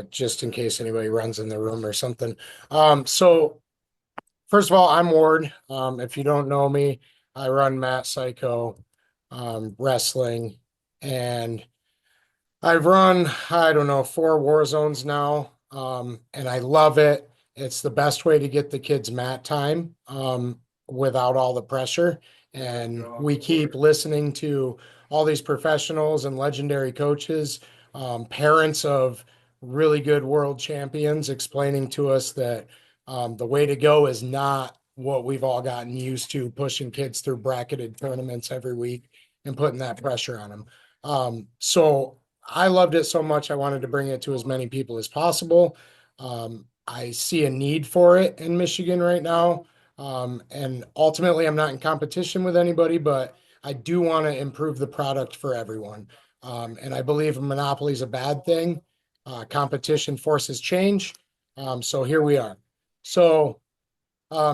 just in case anybody runs in the room or something. So first of all, I'm Ward. If you don't know me, I run Matt Psycho Wrestling, and I've run, I don't know, 4 war zones now, and I love it. It's the best way to get the kids mat time without all the pressure. And we keep listening to all these professionals and legendary coaches, parents of really good world champions, explaining to us that the way to go is not what we've all gotten used to, pushing kids through bracketed tournaments every week and putting that pressure on them. So I loved it so much, I wanted to bring it to as many people as possible. I see a need for it in Michigan right now. And ultimately, I'm not in competition with anybody, but I do want to improve the product for everyone. And I believe a monopoly is a bad thing. Competition forces change. So here we are. So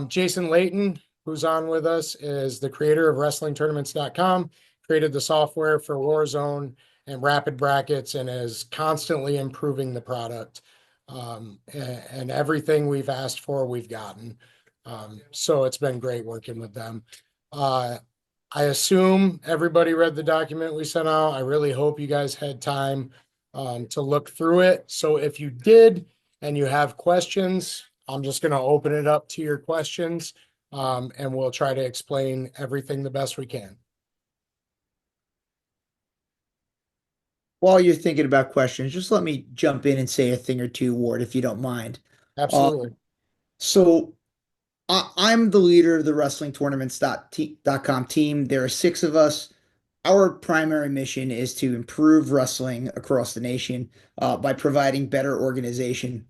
Jason Layton, who's on with us, is the creator of WrestlingTournaments.com, created the software for Warzone and Rapid Brackets, and is constantly improving the product. And everything we've asked for, we've gotten. So it's been great working with them. Uh, I assume everybody read the document we sent out. I really hope you guys had time to look through it. So if you did and you have questions, I'm just going to open it up to your questions, and we'll try to explain everything the best we can. While you're thinking about questions, just let me jump in and say a thing or two, Ward, if you don't mind. Uh, Absolutely. so I'm the leader of the WrestlingTournaments.com team. There are 6 of us. Our primary mission is to improve wrestling across the nation by providing better organization.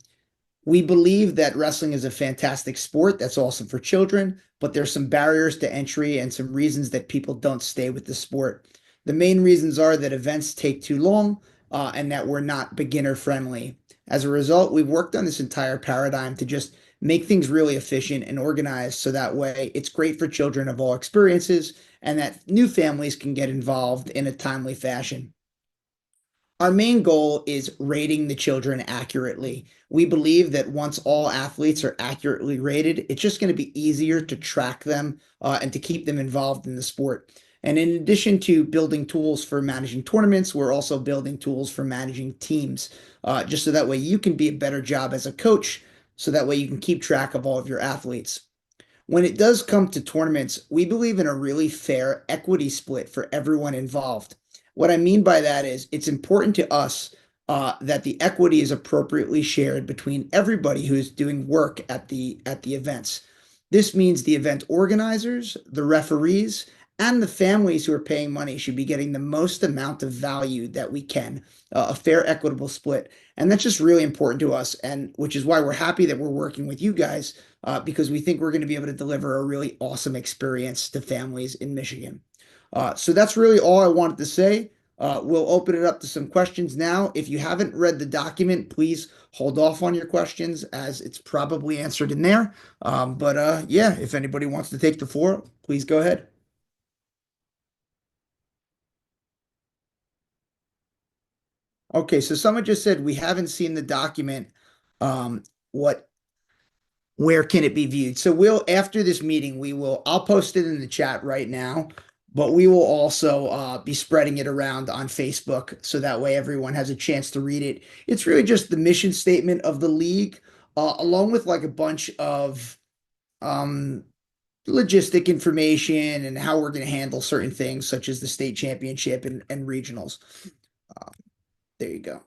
We believe that wrestling is a fantastic sport that's awesome for children, but there's some barriers to entry and some reasons that people don't stay with the sport. The main reasons are that events take too long and that we're not beginner friendly. As a result, we've worked on this entire paradigm to just make things really efficient and organized so that way it's great for children of all experiences and that new families can get involved in a timely fashion. Our main goal is rating the children accurately. We believe that once all athletes are accurately rated, it's just going to be easier to track them and to keep them involved in the sport. And in addition to building tools for managing tournaments, we're also building tools for managing teams, just so that way you can be a better job as a coach, so that way you can keep track of all of your athletes. When it does come to tournaments, we believe in a really fair equity split for everyone involved. What I mean by that is it's important to us that the equity is appropriately shared between everybody who's doing work at the events. This means the event organizers, the referees, and the families who are paying money should be getting the most amount of value that we can, a fair, equitable split. And that's just really important to us, and which is why we're happy that we're working with you guys because we think we're going to be able to deliver a really awesome experience to families in Michigan. So that's really all I wanted to say. We'll open it up to some questions now. If you haven't read the document, please hold off on your questions as it's probably answered in there. But yeah, if anybody wants to take the floor, please go ahead. Okay, so someone just said we haven't seen the document. What where can it be viewed? So we'll after this meeting, I'll post it in the chat right now, but we will also be spreading it around on Facebook so that way everyone has a chance to read it. It's really just the mission statement of the league, along with like a bunch of um, logistic information and how we're going to handle certain things, such as the state championship and regionals. Uh, there you go.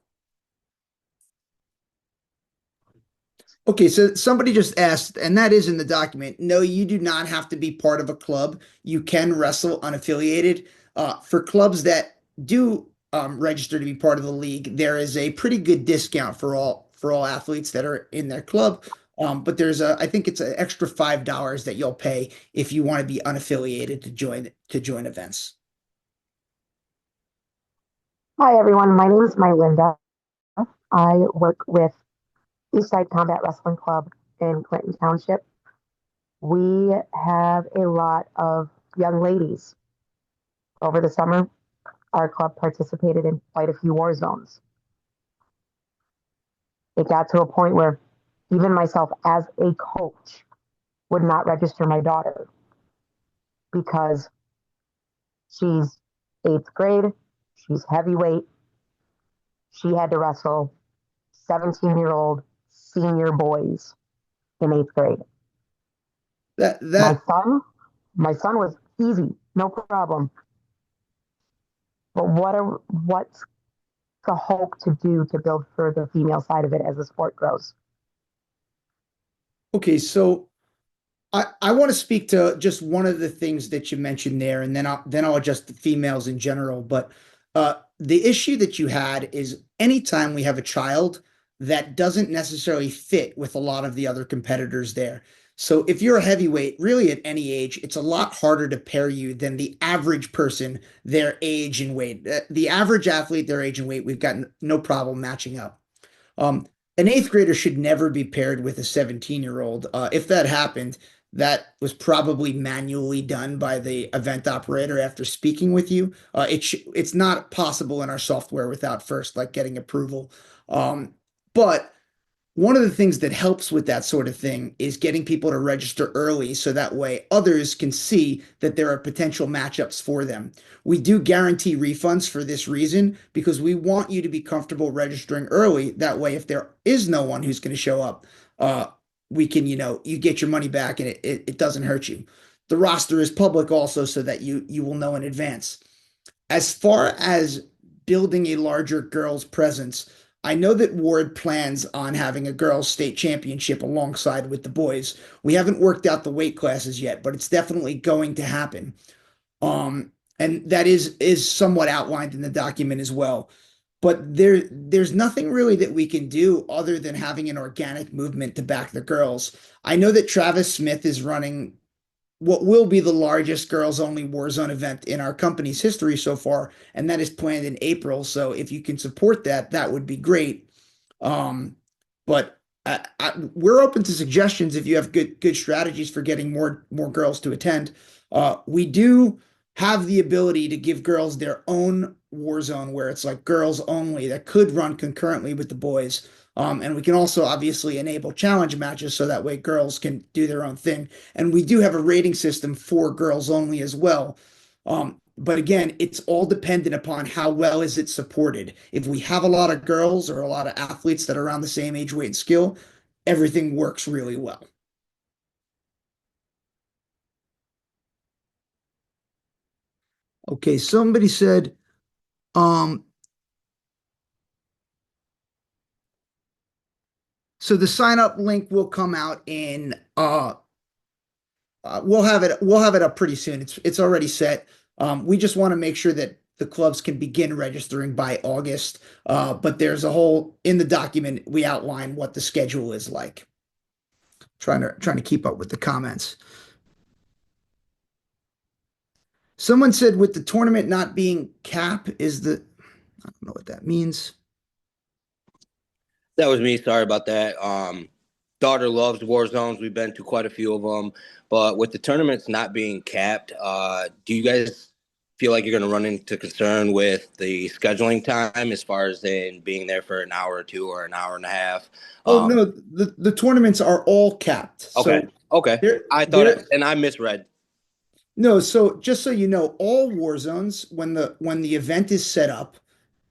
Okay, so somebody just asked, and that is in the document. No, you do not have to be part of a club. You can wrestle unaffiliated. For clubs that do register to be part of the league, there is a pretty good discount for all athletes that are in their club. But I think it's an extra $5 that you'll pay if you want to be unaffiliated to join events. Hi, everyone. My name is Mylinda. I work with Eastside Combat Wrestling Club in Clinton Township. We have a lot of young ladies. Over the summer, our club participated in quite a few war zones. It got to a point where even myself as a coach would not register my daughter because she's eighth grade, she's heavyweight, she had to wrestle 17-year-old senior boys in eighth grade. That My that son, my son was easy, no problem. But what's the hope to do to build for the female side of it as the sport grows? okay, so I want to speak to just one of the things that you mentioned there, and then I'll adjust the females in general. But the issue that you had is anytime we have a child that doesn't necessarily fit with a lot of the other competitors there. So if you're a heavyweight, really at any age, it's a lot harder to pair you than the average person, their age and weight. The average athlete, their age and weight, we've got no problem matching up. Um, an eighth grader should never be paired with a 17-year-old. If that happened, that was probably manually done by the event operator after speaking with you. It's not possible in our software without first like getting approval. But one of the things that helps with that sort of thing is getting people to register early so that way others can see that there are potential matchups for them. We do guarantee refunds for this reason because we want you to be comfortable registering early. That way, if there is no one who's going to show up, uh, we can, you get your money back and it doesn't hurt you. The roster is public also so that you will know in advance. As far as building a larger girls' presence, I know that Ward plans on having a girls' state championship alongside with the boys. We haven't worked out the weight classes yet, but it's definitely going to happen. And that is somewhat outlined in the document as well. But there's nothing really that we can do other than having an organic movement to back the girls. I know that Travis Smith is running what will be the largest girls only Warzone event in our company's history so far, and that is planned in April. So if you can support that, that would be great. But we're open to suggestions if you have good strategies for getting more girls to attend. We do have the ability to give girls their own Warzone where it's like girls only that could run concurrently with the boys. And we can also obviously enable challenge matches so that way girls can do their own thing. And we do have a rating system for girls only as well. But again, it's all dependent upon how well is it supported. If we have a lot of girls or a lot of athletes that are around the same age, weight, and skill, everything works really well. Okay, somebody said, um, so the sign up link will come out in we'll have it up pretty soon. It's already set. We just want to make sure that the clubs can begin registering by August. But there's a whole in the document we outline what the schedule is like. Trying to keep up with the comments. Someone said with the tournament not being cap is the I don't know what that means. That was me. Sorry about that. Daughter loves war zones. We've been to quite a few of them, but with the tournaments not being capped, do you guys feel like you're going to run into concern with the scheduling time as far as in being there for an hour or two or an hour and a half? Oh no, the tournaments are all capped. Okay. So Okay. I thought, and I misread. No, so just so you know, all war zones when the event is set up,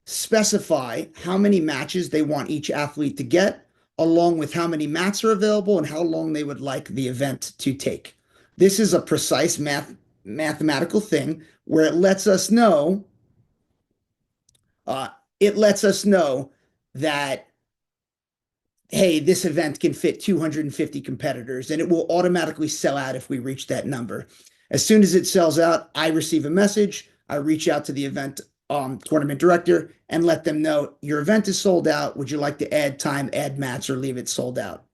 specify how many matches they want each athlete to get, along with how many mats are available and how long they would like the event to take. This is a precise mathematical thing where uh, it lets us know that hey, this event can fit 250 competitors and it will automatically sell out if we reach that number. As soon as it sells out, I receive a message. I reach out to the event tournament director and let them know your event is sold out. Would you like to add time, add mats, or leave it sold out?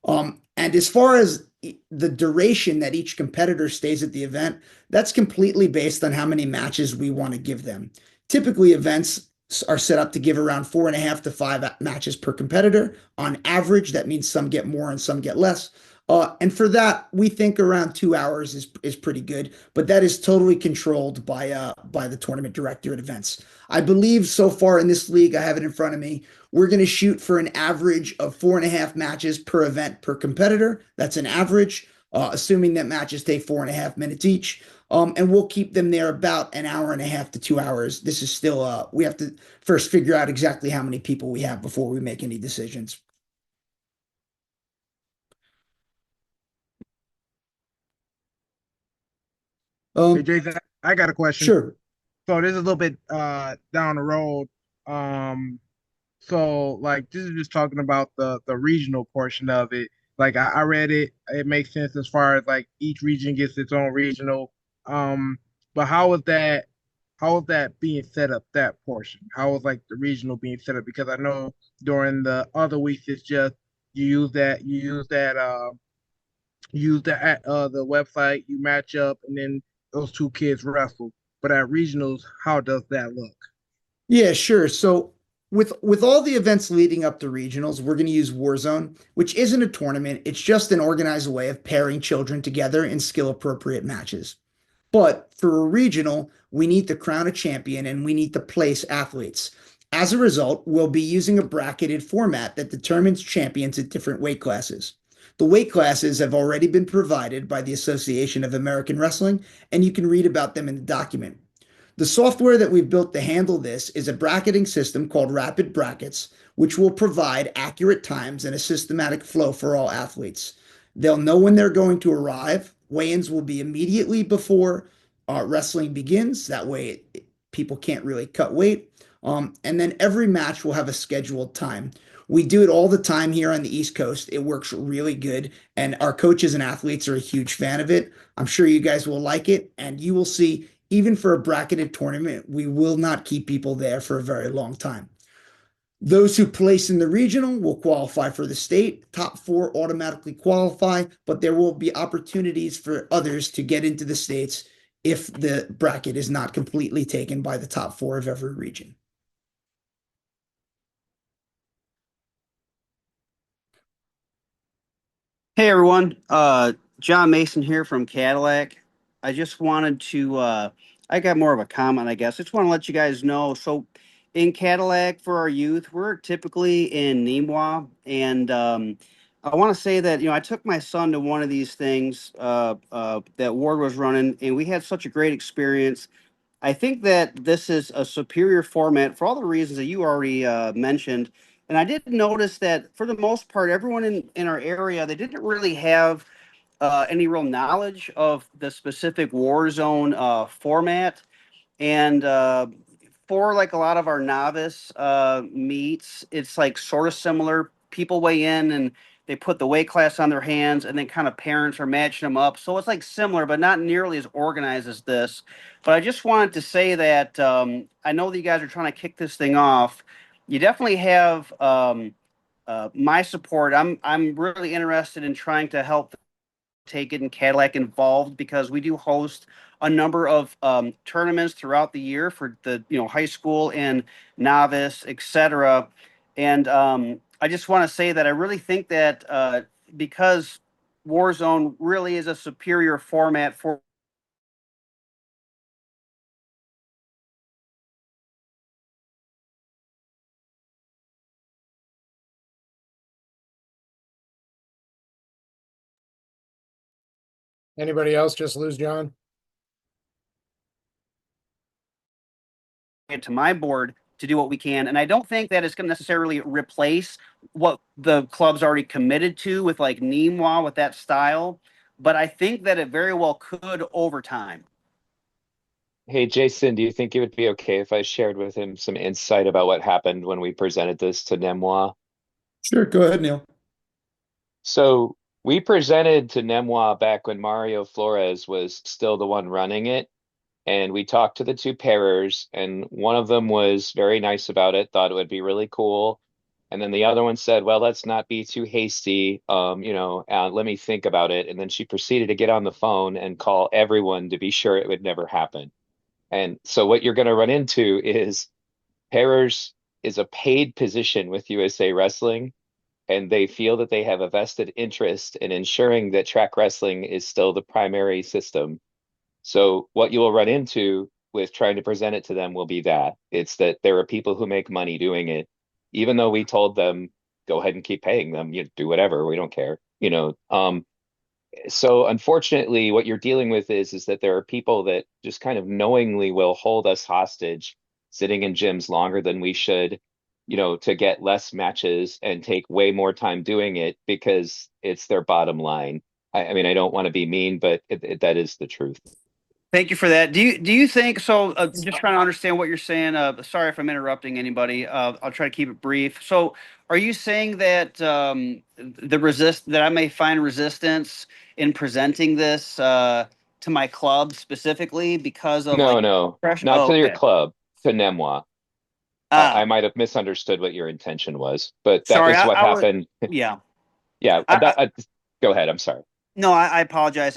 And as far as the duration that each competitor stays at the event, that's completely based on how many matches we want to give them. Typically, events are set up to give around 4.5 to 5 matches per competitor. On average, that means some get more and some get less. And for that, we think around 2 hours is pretty good, but that is totally controlled by the tournament director at events. I believe so far in this league, I have it in front of me. We're going to shoot for an average of 4.5 matches per event per competitor. That's an average, assuming that matches take 4.5 minutes each. And we'll keep them there about an hour and a half to 2 hours. This is still, we have to first figure out exactly how many people we have before we make any decisions. Hey Jason, I got a question. Sure. So this is a little bit down the road. Um so like this is just talking about the regional portion of it. Like I read it, it makes sense as far as like each region gets its own regional. But how is that being set up, that portion? How is like the regional being set up? Because I know during the other weeks it's just you use the website, you match up, and then those two kids wrestle. But at regionals, how does that look? Yeah, sure. So with all the events leading up to regionals, we're going to use Warzone, which isn't a tournament. It's just an organized way of pairing children together in skill appropriate matches. But for a regional, we need to crown a champion and we need to place athletes. As a result, we'll be using a bracketed format that determines champions at different weight classes. The weight classes have already been provided by the Association of American Wrestling, and you can read about them in the document. The software that we've built to handle this is a bracketing system called Rapid Brackets, which will provide accurate times and a systematic flow for all athletes. They'll know when they're going to arrive. Weigh-ins will be immediately before wrestling begins. That way, people can't really cut weight. And then every match will have a scheduled time. We do it all the time here on the East Coast. It works really good, and our coaches and athletes are a huge fan of it. I'm sure you guys will like it, and you will see, even for a bracketed tournament, we will not keep people there for a very long time. Those who place in the regional will qualify for the state. Top four automatically qualify, but there will be opportunities for others to get into the states if the bracket is not completely taken by the top four of every region. Hey everyone, John Mason here from Cadillac. I just wanted to, I got more of a comment, I guess. I just want to let you guys know. So, in Cadillac for our youth, we're typically in Nîmes, and I want to say that I took my son to one of these things that Ward was running, and we had such a great experience. I think that this is a superior format for all the reasons that you already mentioned. And I did notice that for the most part, everyone in our area, they didn't really have any real knowledge of the specific Warzone format. And for like a lot of our novice meets, it's like sort of similar. People weigh in and they put the weight class on their hands, and then kind of parents are matching them up. So it's like similar, but not nearly as organized as this. But I just wanted to say that I know that you guys are trying to kick this thing off. You definitely have my support. I'm really interested in trying to help Taken Cadillac involved because we do host a number of tournaments throughout the year for the high school and novice, etc. And I just want to say that I really think that because Warzone really is a superior format for Anybody else just lose John? to my board to do what we can. And I don't think that it's going to necessarily replace what the club's already committed to with like Nîmes with that style. But I think that it very well could over time. Hey, Jason, do you think it would be okay if I shared with him some insight about what happened when we presented this to Nemois? Sure, go ahead, Neil. So we presented to Nemois back when Mario Flores was still the one running it, and we talked to the two pairers, and one of them was very nice about it, thought it would be really cool. And then the other one said, well, let's not be too hasty. Let me think about it. And then she proceeded to get on the phone and call everyone to be sure it would never happen. And so what you're going to run into is pairers is a paid position with USA Wrestling, and they feel that they have a vested interest in ensuring that track wrestling is still the primary system. So what you will run into with trying to present it to them will be that it's that there are people who make money doing it, even though we told them, go ahead and keep paying them, you do whatever, we don't care, so unfortunately, what you're dealing with is that there are people that just kind of knowingly will hold us hostage, sitting in gyms longer than we should, to get less matches and take way more time doing it because it's their bottom line. I mean, I don't want to be mean, but that is the truth. Thank you for that. Do you think so? Just trying to understand what you're saying. Sorry if I'm interrupting anybody. I'll try to keep it brief. So, are you saying that that I may find resistance in presenting this to my club specifically because of No, like no, pressure? not Oh, to your okay. club, to Nemois. I Ah, might have misunderstood what your intention was, but that sorry. is I, what I was. happened. Yeah. Yeah, I, go ahead. I'm sorry. No, I apologize.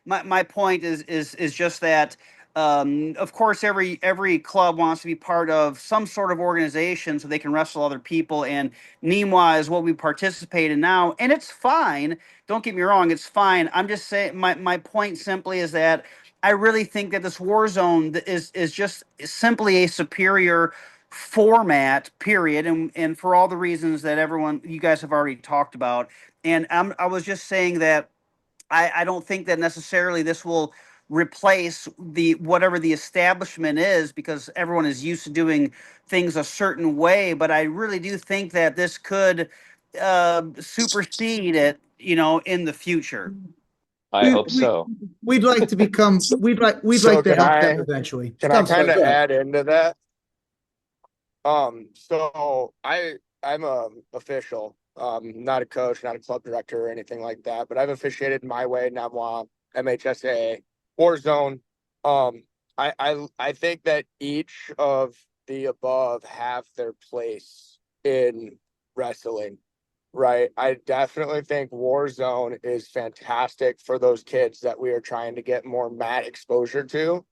My point is just that, of course, every club wants to be part of some sort of organization so they can wrestle other people. And Nîmois is what we participate in now, and it's fine. Don't get me wrong, it's fine. I'm just saying my point simply is that I really think that this war zone is just simply a superior format, period, and for all the reasons that everyone you guys have already talked about. And I was just saying that I don't think that necessarily this will replace the whatever the establishment is because everyone is used to doing things a certain way. But I really do think that this could supersede it, in the future. I We hope we so. we'd like to become we'd like So to help them eventually. can I I'm sorry, kind of go ahead. add into that? So I'm a official, not a coach, not a club director or anything like that, but I've officiated my way, NAMWA, MHSA, Warzone. Um, I think that each of the above have their place in wrestling, right? I definitely think Warzone is fantastic for those kids that we are trying to get more mat exposure to,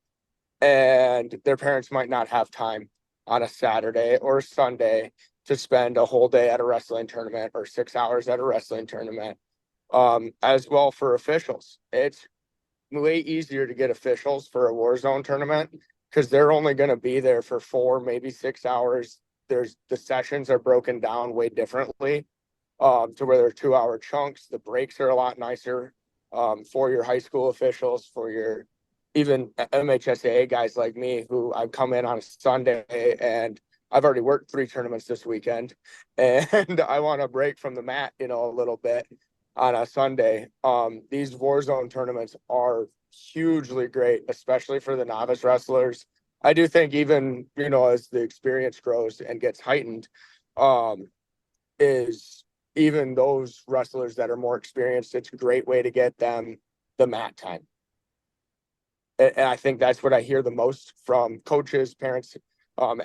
and their parents might not have time on a Saturday or a Sunday to spend a whole day at a wrestling tournament or 6 hours at a wrestling tournament. As well for officials, it's way easier to get officials for a Warzone tournament because they're only going to be there for 4, maybe 6 hours. There's the sessions are broken down way differently, to where they're 2 hour chunks. The breaks are a lot nicer, for your high school officials, for your even MHSAA guys like me who I've come in on a Sunday and I've already worked 3 tournaments this weekend and I want to break from the mat, a little bit on a Sunday. These Warzone tournaments are hugely great, especially for the novice wrestlers. I do think even, as the experience grows and gets heightened, is even those wrestlers that are more experienced, it's a great way to get them the mat time. And I think that's what I hear the most from coaches, parents,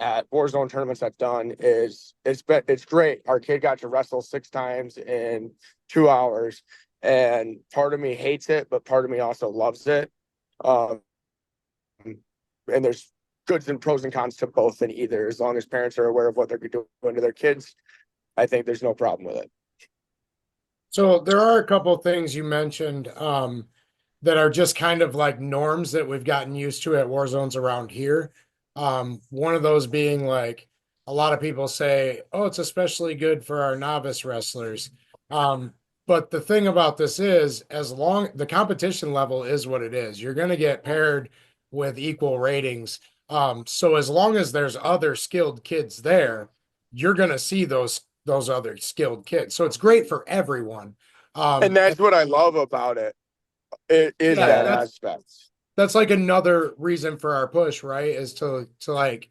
at Warzone tournaments I've done is it's great. Our kid got to wrestle 6 times in 2 hours, and part of me hates it, but part of me also loves it. Um, and there's goods and pros and cons to both and either. As long as parents are aware of what they're doing to their kids, I think there's no problem with it. So there are a couple of things you mentioned, that are just kind of like norms that we've gotten used to at war zones around here. One of those being like a lot of people say, "Oh, it's especially good for our novice wrestlers." Um, but the thing about this is, as long the competition level is what it is, you're going to get paired with equal ratings. So as long as there's other skilled kids there, you're going to see those other skilled kids. So it's great for everyone. And that's what I love about it. It is Yeah, that Yeah. aspect. That's like another reason for our push, right? Is to like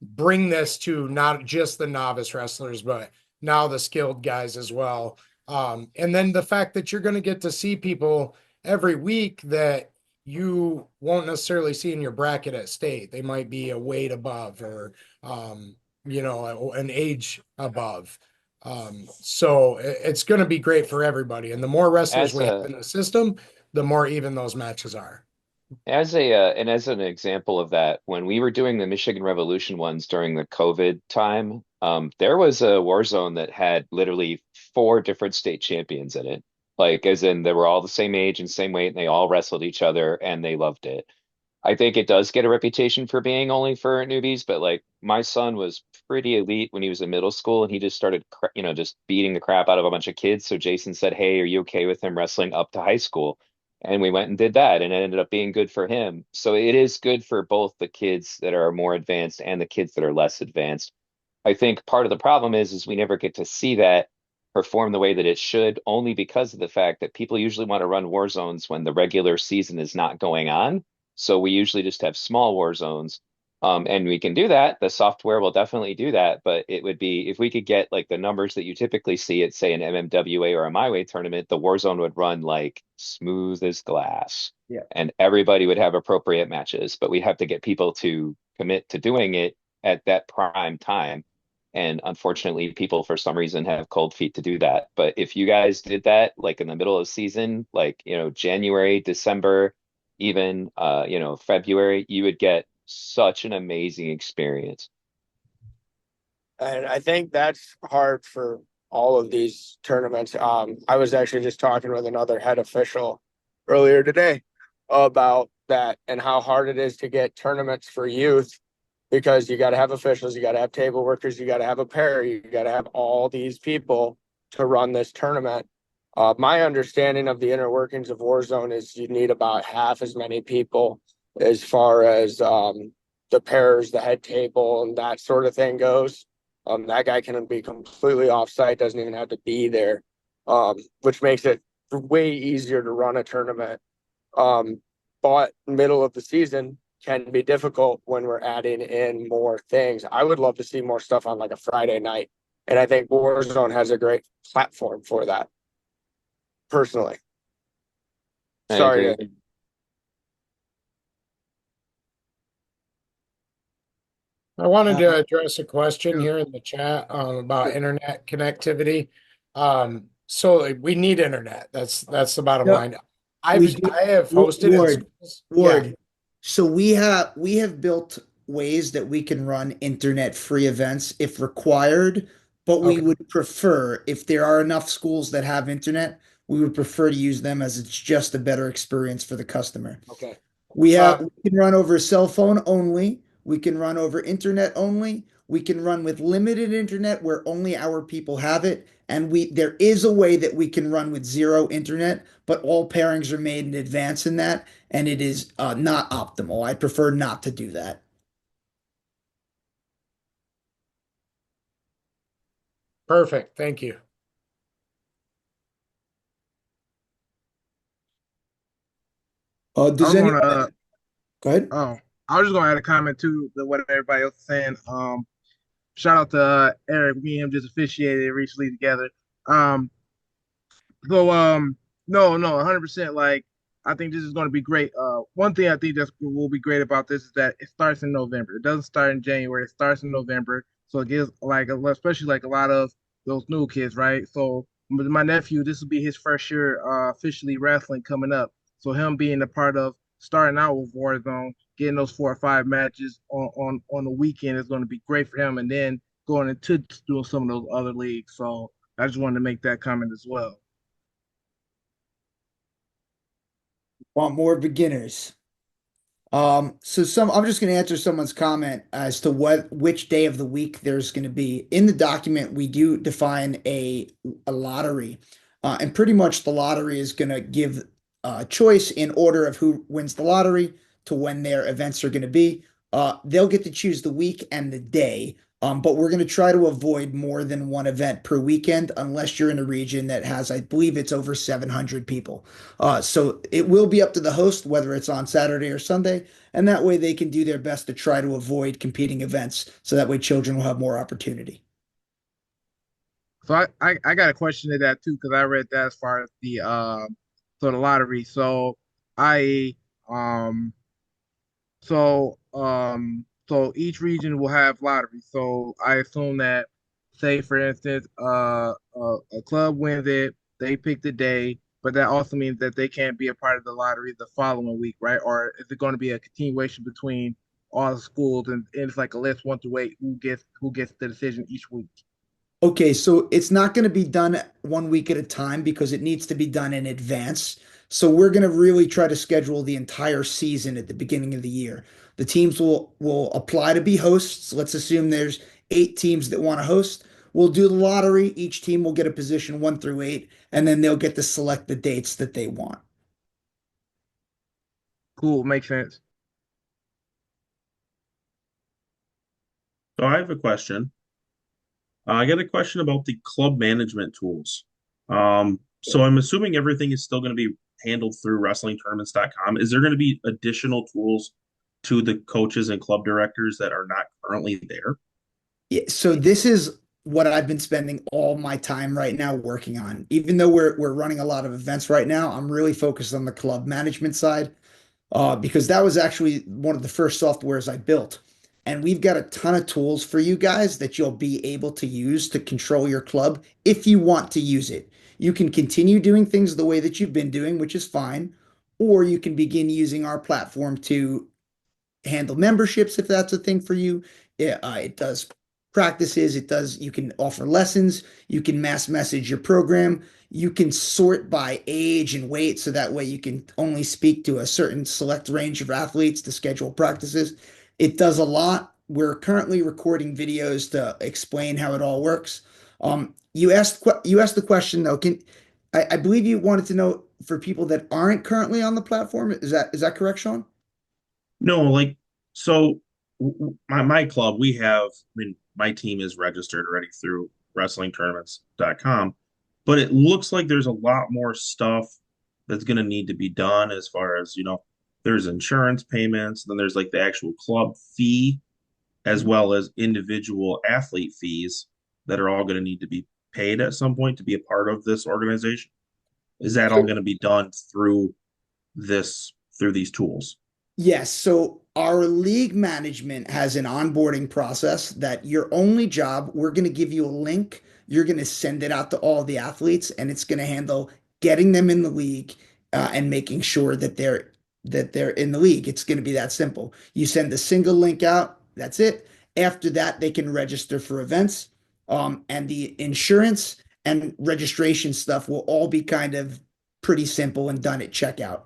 bring this to not just the novice wrestlers, but now the skilled guys as well. And then the fact that you're going to get to see people every week that you won't necessarily see in your bracket at state. They might be a weight above or, an age above. So it's going to be great for everybody. And the more wrestlers As we have a in the system, the more even those matches are. and as an example of that, when we were doing the Michigan Revolution ones during the COVID time, there was a war zone that had literally 4 different state champions in it. Like, as in, they were all the same age and same weight, and they all wrestled each other, and they loved it. I think it does get a reputation for being only for newbies, but like my son was pretty elite when he was in middle school and he just started, just beating the crap out of a bunch of kids. So Jason said, "Hey, are you okay with him wrestling up to high school?" And we went and did that, and it ended up being good for him. So it is good for both the kids that are more advanced and the kids that are less advanced. I think part of the problem is we never get to see that perform the way that it should, only because of the fact that people usually want to run war zones when the regular season is not going on. So we usually just have small war zones. And we can do that. The software will definitely do that, but it would be if we could get like the numbers that you typically see at, say, an MMWA or a My Way tournament, the war zone would run like smooth as glass Yeah. and everybody would have appropriate matches. But we have to get people to commit to doing it at that prime time. And unfortunately, people for some reason have cold feet to do that. But if you guys did that like in the middle of the season, like, January, December, even February, you would get such an amazing experience. And I think that's hard for all of these tournaments. I was actually just talking with another head official earlier today about that and how hard it is to get tournaments for youth because you got to have officials, you got to have table workers, you got to have a pair, you got to have all these people to run this tournament. My understanding of the inner workings of Warzone is you need about half as many people as far as the pairs, the head table, and that sort of thing goes. That guy can be completely off-site, doesn't even have to be there, which makes it way easier to run a tournament. But middle of the season can be difficult when we're adding in more things. I would love to see more stuff on like a Friday night, and I think Warzone has a great platform for that. Personally, I sorry agree. to. I wanted to Uh, address a question sure, here in the chat about sure. internet connectivity. So like, we need internet. That's the bottom No, line. we do. I have hosted in Ward, schools. Yeah. Ward. So we have built ways that we can run internet-free events if required, but we Okay. would prefer, if there are enough schools that have internet, we would prefer to use them as it's just a better experience for the customer. Okay. We can run over cell phone only. We can run over internet only. We can run with limited internet where only our people have it. And there is a way that we can run with zero internet, but all pairings are made in advance in that, and it is not optimal. I prefer not to do that. Perfect. Thank you. I Does was anyone gonna go ahead? oh, I was just gonna add a comment to what everybody else is saying. Shout out to Eric. Me and him just officiated recently together. Um, So no, 100%. Like I think this is going to be great. One thing I think that will be great about this is that it starts in November. It doesn't start in January. It starts in November. So it gives like especially like a lot of those new kids, right? So with my nephew, this will be his first year officially wrestling coming up. So him being a part of starting out with Warzone, getting those 4 or 5 matches on the weekend is going to be great for him, and then going into doing some of those other leagues. So I just wanted to make that comment as well. Want more beginners? I'm just going to answer someone's comment as to which day of the week there's going to be. In the document, we do define a lottery, and pretty much the lottery is going to give choice in order of who wins the lottery to when their events are going to be. They'll get to choose the week and the day, but we're going to try to avoid more than one event per weekend unless you're in a region that has, I believe it's over 700 people. So it will be up to the host whether it's on Saturday or Sunday, and that way they can do their best to try to avoid competing events so that way children will have more opportunity. So I got a question to that too because I read that as far as the lottery. I um so each region will have lottery. So I assume that say for instance a club wins it, they pick the day, but that also means that they can't be a part of the lottery the following week, right? Or is it going to be a continuation between all the schools and it's like a list 1 through 8 who gets the decision each week? Okay, so it's not going to be done one week at a time because it needs to be done in advance. So we're going to really try to schedule the entire season at the beginning of the year. The teams will apply to be hosts. Let's assume there's 8 teams that want to host. We'll do the lottery. Each team will get a position 1 through 8, and then they'll get to select the dates that they want. Cool, makes sense. So I have a question. I got a question about the club management tools. So I'm assuming everything is still going to be handled through wrestlingtournaments.com. Is there going to be additional tools to the coaches and club directors that are not currently there? Yeah, so this is what I've been spending all my time right now working on. Even though we're running a lot of events right now, I'm really focused on the club management side, because that was actually one of the first softwares I built. And we've got a ton of tools for you guys that you'll be able to use to control your club if you want to use it. You can continue doing things the way that you've been doing, which is fine, or you can begin using our platform to handle memberships if that's a thing for you. It does practices. It does. You can offer lessons. You can mass message your program. You can sort by age and weight, so that way you can only speak to a certain select range of athletes to schedule practices. It does a lot. We're currently recording videos to explain how it all works. You asked the question though. I believe you wanted to know for people that aren't currently on the platform. Is that correct, Sean? No, like so my club, we have, I mean, my team is registered already through wrestlingtournaments.com, but it looks like there's a lot more stuff that's going to need to be done as far as, there's insurance payments, then there's like the actual club fee as well as individual athlete fees that are all going to need to be paid at some point to be a part of this organization. Is that all So going to be done through these tools? yes, so our league management has an onboarding process that your only job, we're going to give you a link. You're going to send it out to all the athletes, and it's going to handle getting them in the league, and making sure that they're in the league. It's going to be that simple. You send a single link out, that's it. After that, they can register for events, and the insurance and registration stuff will all be kind of pretty simple and done at checkout.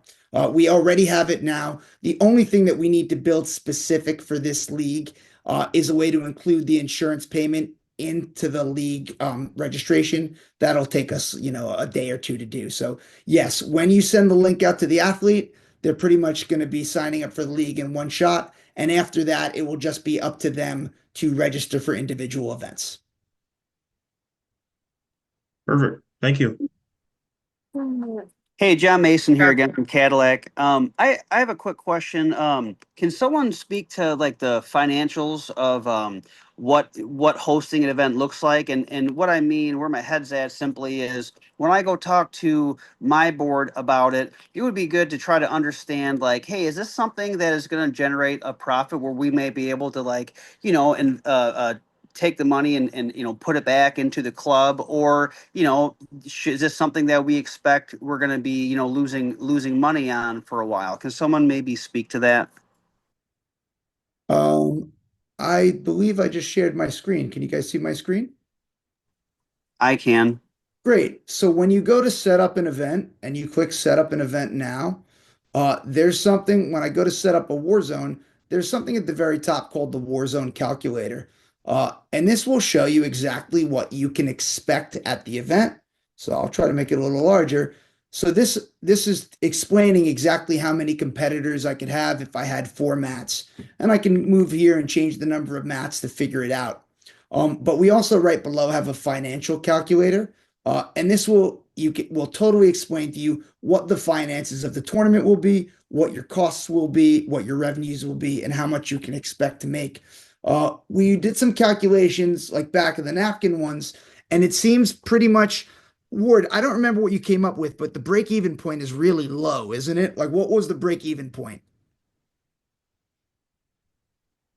We already have it now. The only thing that we need to build specific for this league is a way to include the insurance payment into the league registration. That'll take us, a day or two to do. So yes, when you send the link out to the athlete, they're pretty much going to be signing up for the league in one shot. And after that, it will just be up to them to register for individual events. Perfect. Thank you. Hey, John Mason here Yeah. again from Cadillac. I have a quick question. Can someone speak to like the financials of what hosting an event looks like? And what I mean, where my head's at simply is when I go talk to my board about it, it would be good to try to understand like, hey, is this something that is going to generate a profit where we may be able to like, and take the money and put it back into the club, or is this something that we expect we're going to be losing money on for a while? Can someone maybe speak to that? Um, I believe I just shared my screen. Can you guys see my screen? I can. Great. So when you go to set up an event and you click set up an event now, there's something when I go to set up a Warzone, there's something at the very top called the Warzone calculator. And this will show you exactly what you can expect at the event. So I'll try to make it a little larger. So this is explaining exactly how many competitors I could have if I had 4 mats. And I can move here and change the number of mats to figure it out. But we also right below have a financial calculator. And this will totally explain to you what the finances of the tournament will be, what your costs will be, what your revenues will be, and how much you can expect to make. We did some calculations like back of the napkin ones, and it seems pretty much, Ward, I don't remember what you came up with, but the break even point is really low, isn't it? Like, what was the break even point?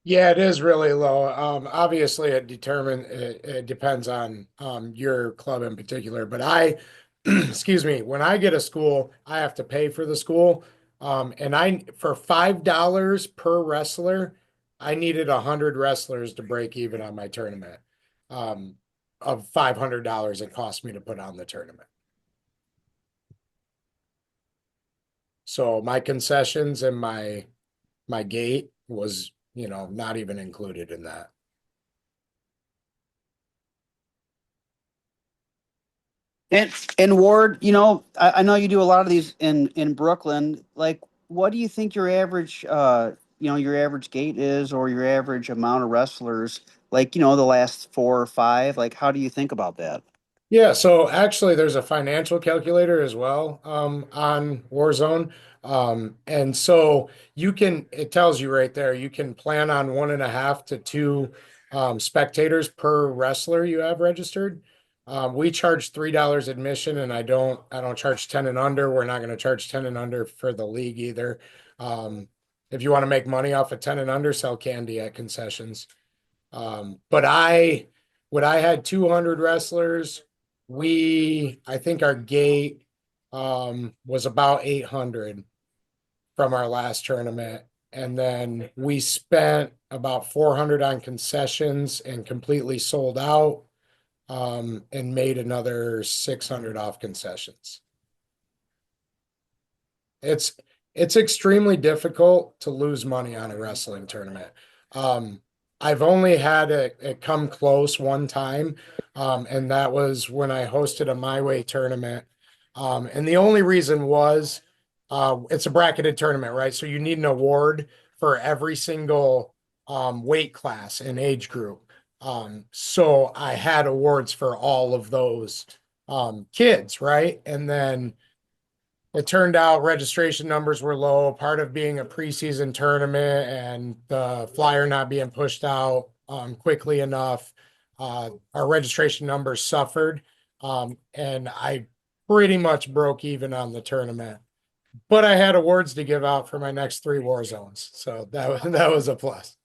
Yeah, it is really low. Obviously, it depends on your club in particular. But excuse me, when I get a school, I have to pay for the school. And I for $5 per wrestler, I needed 100 wrestlers to break even on my tournament. Um, of $500 it cost me to put on the tournament. So my concessions and my gate was, not even included in that. And Ward, I know you do a lot of these in Brooklyn. Like, what do you think your average your average gate is, or your average amount of wrestlers? Like, the last 4 or 5. Like, how do you think about that? Yeah, so actually there's a financial calculator as well on Warzone. And so it tells you right there, you can plan on 1.5 to 2 spectators per wrestler you have registered. We charge $3 admission, and I don't charge 10 and under. We're not going to charge 10 and under for the league either. If you want to make money off of 10 and under, sell candy at concessions. But when I had 200 wrestlers, I think our gate was about 800 from our last tournament. And then we spent about 400 on concessions and completely sold out, and made another 600 off concessions. It's it's extremely difficult to lose money on a wrestling tournament. Um, I've only had it come close one time, and that was when I hosted a My Way tournament. And the only reason was it's a bracketed tournament, right? So you need an award for every single weight class and age group. So I had awards for all of those kids, right? And then it turned out registration numbers were low, part of being a preseason tournament and the flyer not being pushed out quickly enough. Our registration numbers suffered, and I pretty much broke even on the tournament. But I had awards to give out for my next 3 war zones, so that was a plus.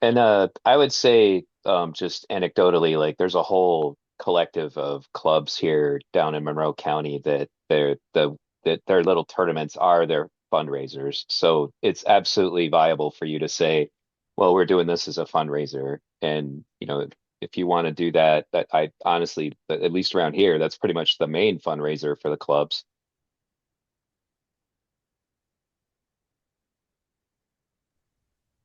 And I would say just anecdotally, like there's a whole collective of clubs here down in Monroe County that their little tournaments are their fundraisers. So it's absolutely viable for you to say, well, we're doing this as a fundraiser. And if you want to do that, that I honestly, at least around here, that's pretty much the main fundraiser for the clubs.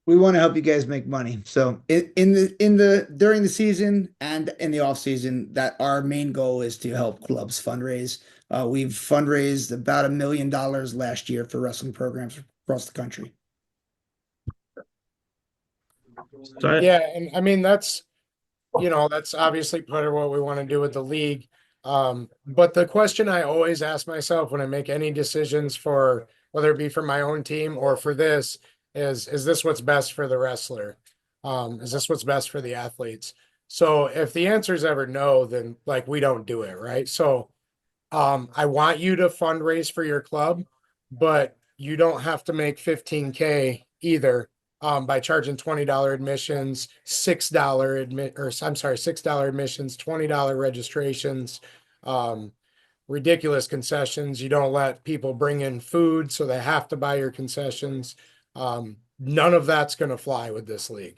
We want to help you guys make money. So in the during the season and in the off season, that our main goal is to help clubs fundraise. We've fundraised about $1 million last year for wrestling programs across the country. So Yeah, and I mean that's obviously part of what we want to do with the league. But the question I always ask myself when I make any decisions for whether it be for my own team or for this is this what's best for the wrestler? Is this what's best for the athletes? So if the answer is ever no, then like we don't do it, right? So I want you to fundraise for your club, but you don't have to make 15K either, by charging $20 admissions, $6 admissions, $20 registrations, um, ridiculous concessions. You don't let people bring in food, so they have to buy your concessions. None of that's going to fly with this league.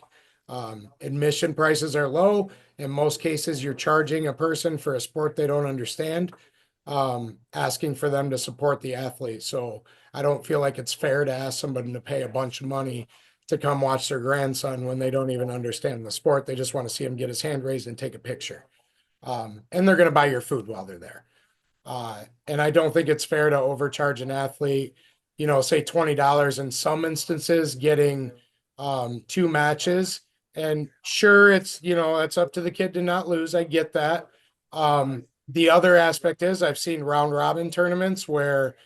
Admission prices are low. In most cases, you're charging a person for a sport they don't understand, asking for them to support the athlete. So I don't feel like it's fair to ask somebody to pay a bunch of money to come watch their grandson when they don't even understand the sport. They just want to see him get his hand raised and take a picture. And they're going to buy your food while they're there. And I don't think it's fair to overcharge an athlete, say $20 in some instances, getting 2 matches. And sure, it's up to the kid to not lose. I get that. The other aspect is I've seen round robin tournaments where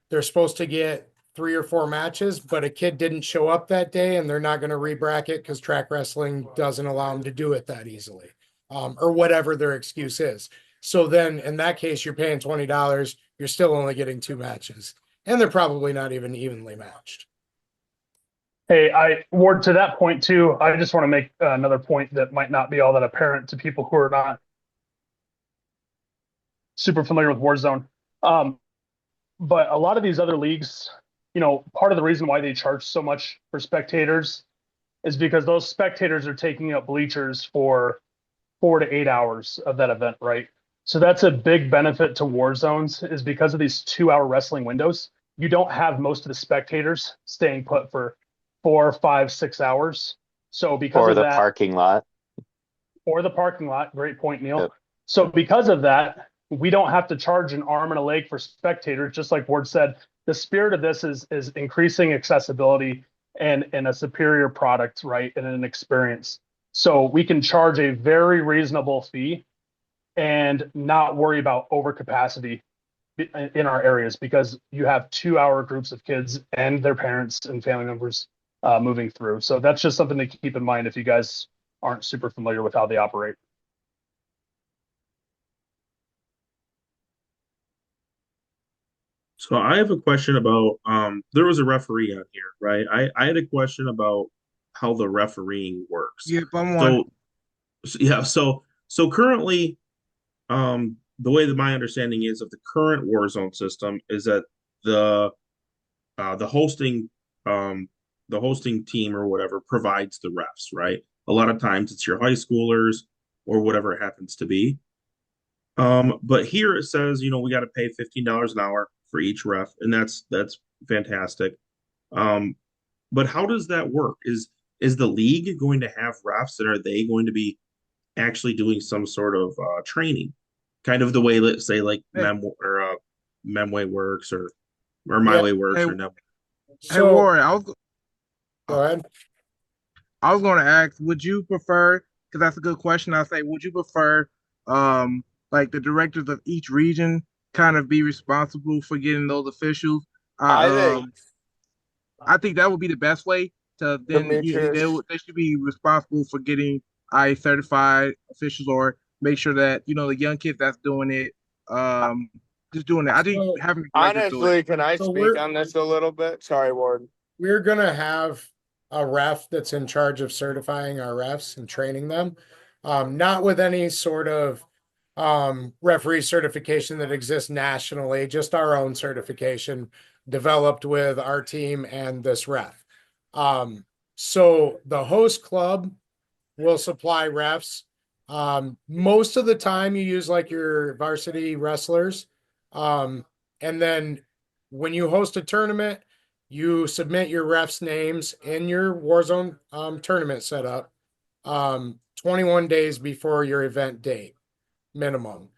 they're supposed to get 3 or 4 matches, but a kid didn't show up that day and they're not going to re-bracket because track wrestling doesn't allow them to do it that easily, or whatever their excuse is. So then in that case, you're paying $20, you're still only getting 2 matches, and they're probably not even evenly matched. Hey, Ward, to that point too, I just want to make another point that might not be all that apparent to people who are not super familiar with Warzone. But a lot of these other leagues, part of the reason why they charge so much for spectators is because those spectators are taking up bleachers for 4 to 8 hours of that event, right? So that's a big benefit to war zones is because of these 2 hour wrestling windows. You don't have most of the spectators staying put for 4, 5, 6 hours. So because Or of the that, parking lot. or the parking lot, great point, Neil. Yep. So because of that, we don't have to charge an arm and a leg for spectators. Just like Ward said, the spirit of this is increasing accessibility and a superior product, right, and an experience. So we can charge a very reasonable fee and not worry about overcapacity in our areas because you have 2 hour groups of kids and their parents and family members moving through. So that's just something to keep in mind if you guys aren't super familiar with how they operate. So I have a question about there was a referee on here, right? I had a question about how the refereeing works. Yep, I'm one. So currently the way that my understanding is of the current Warzone system is that the the hosting um the hosting team or whatever provides the refs, right? A lot of times it's your high schoolers or whatever it happens to be. But here it says, we got to pay $15 an hour for each ref, and that's fantastic. Um, but how does that work? Is the league going to have refs, and are they going to be actually doing some sort of training, kind of the way, let's say, like Hey, Memway works or Yeah. My Way works hey, or no? hey, So Warren. go ahead. I was going to ask, would you prefer? Because that's a good question. I'll say, would you prefer, like the directors of each region kind of be responsible for getting those officials? I think I think that would be the best way to then Demetrius, they should be responsible for getting certified officials or make sure that the young kids that's doing it, um, just doing it. I think So having the directors do it. honestly, can I so speak on this a little bit? Sorry, Ward. we're gonna have a ref that's in charge of certifying our refs and training them. Not with any sort of referee certification that exists nationally, just our own certification developed with our team and this ref. So the host club will supply refs. Most of the time, you use like your varsity wrestlers. And then when you host a tournament, you submit your refs' names in your Warzone tournament setup 21 days before your event date minimum.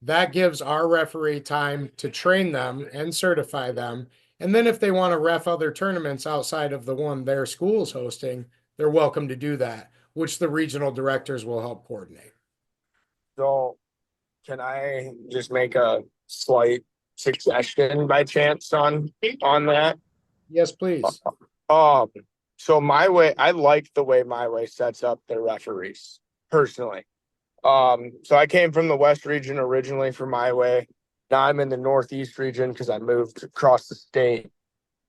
That gives our referee time to train them and certify them. And then if they want to ref other tournaments outside of the one their school's hosting, they're welcome to do that, which the regional directors will help coordinate. So, can I just make a slight suggestion by chance on that? Yes, please. Um, so my way, I like the way my way sets up their referees personally. So I came from the West region originally for my way. Now I'm in the Northeast region because I moved across the state.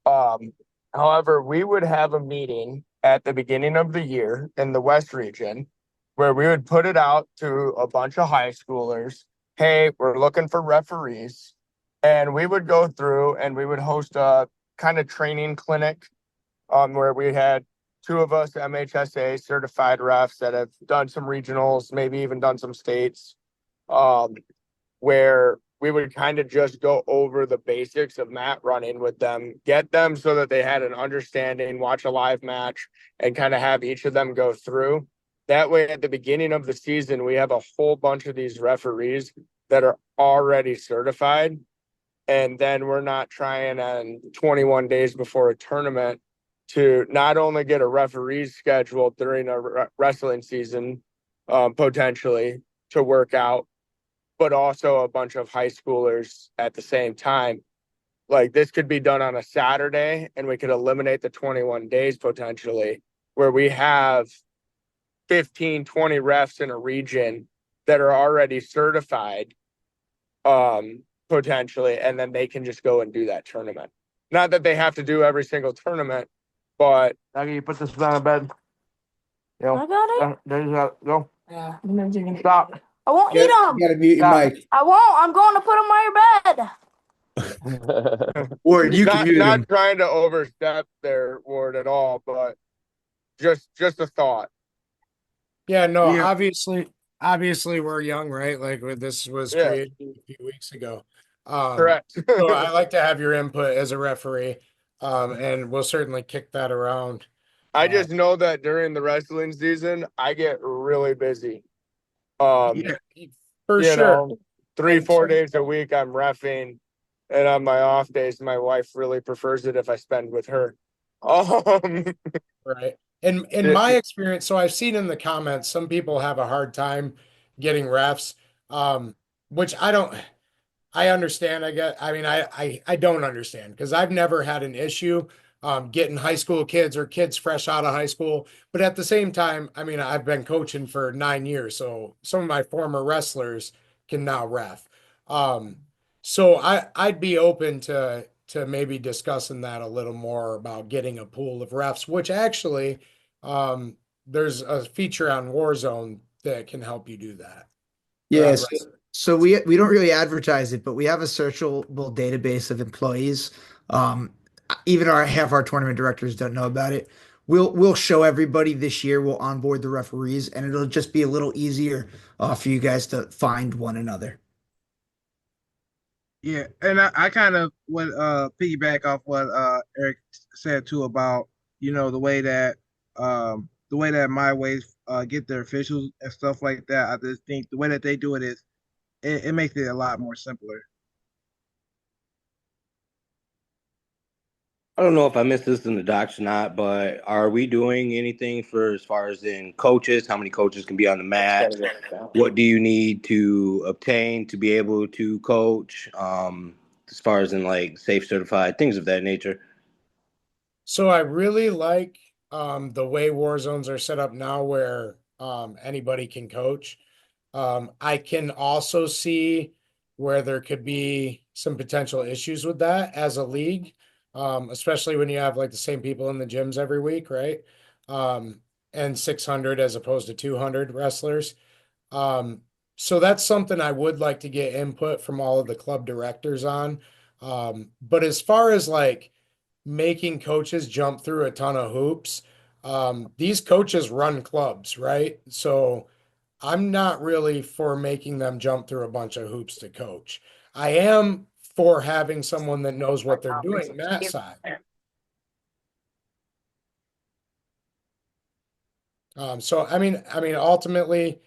Um, However, we would have a meeting at the beginning of the year in the West region where we would put it out to a bunch of high schoolers. Hey, we're looking for referees. And we would go through and we would host a kind of training clinic where we had two of us MHSA certified refs that have done some regionals, maybe even done some states, um, where we would kind of just go over the basics of mat running with them, get them so that they had an understanding, watch a live match, and kind of have each of them go through. That way, at the beginning of the season, we have a whole bunch of these referees that are already certified. And then we're not trying on 21 days before a tournament to not only get a referee scheduled during a wrestling season, potentially to work out, but also a bunch of high schoolers at the same time. Like this could be done on a Saturday and we could eliminate the 21 days potentially, where we have 15, 20 refs in a region that are already certified, potentially, and then they can just go and do that tournament. Not that they have to do every single tournament, but how can you put this on a bed? I got it. There you go. Yeah. Stop. I won't You eat gotta, them. you gotta mute your Stop. mic. I won't. I'm going to put them on your bed. Ward, you can not mute not him. trying to overstep their word at all, but just a thought. Yeah, no, Yeah. obviously, obviously we're young, right? Like this was Yeah, created a few weeks ago. Um, correct. so I like to have your input as a referee, and we'll certainly kick that around. I Uh, just know that during the wrestling season, I get really busy. Yeah, for You sure. know, three, And 4 days a week I'm reffing, and on my off days, my wife really prefers it if I spend with her. Um, right. And in it- my experience, so I've seen in the comments, some people have a hard time getting refs, um, which I understand. I mean, I don't understand because I've never had an issue getting high school kids or kids fresh out of high school. But at the same time, I mean, I've been coaching for 9 years, so some of my former wrestlers can now ref. Um, so I'd be open to maybe discussing that a little more about getting a pool of refs, which actually um, there's a feature on Warzone that can help you do that. Or on Yes. So we don't really advertise it, but we have a searchable database of employees. Um, even our half our tournament directors don't know about it. We'll show everybody this year. We'll onboard the referees, and it'll just be a little easier for you guys to find one another. yeah, and I kind of would piggyback off what Eric said too about the way that my ways get their officials and stuff like that. I just think the way that they do it is it makes it a lot more simpler. I don't know if I missed this in the docs or not, but are we doing anything for as far as in coaches? How many coaches can be on the mat? What do you need to obtain to be able to coach? As far as in like safe certified, things of that nature. So I really like the way war zones are set up now where anybody can coach. I can also see where there could be some potential issues with that as a league, especially when you have like the same people in the gyms every week, right? Um, and 600 as opposed to 200 wrestlers. Um, so that's something I would like to get input from all of the club directors on. But as far as like making coaches jump through a ton of hoops, these coaches run clubs, right? So I'm not really for making them jump through a bunch of hoops to coach. I am for having someone that knows what they're doing, Matt side. So ultimately,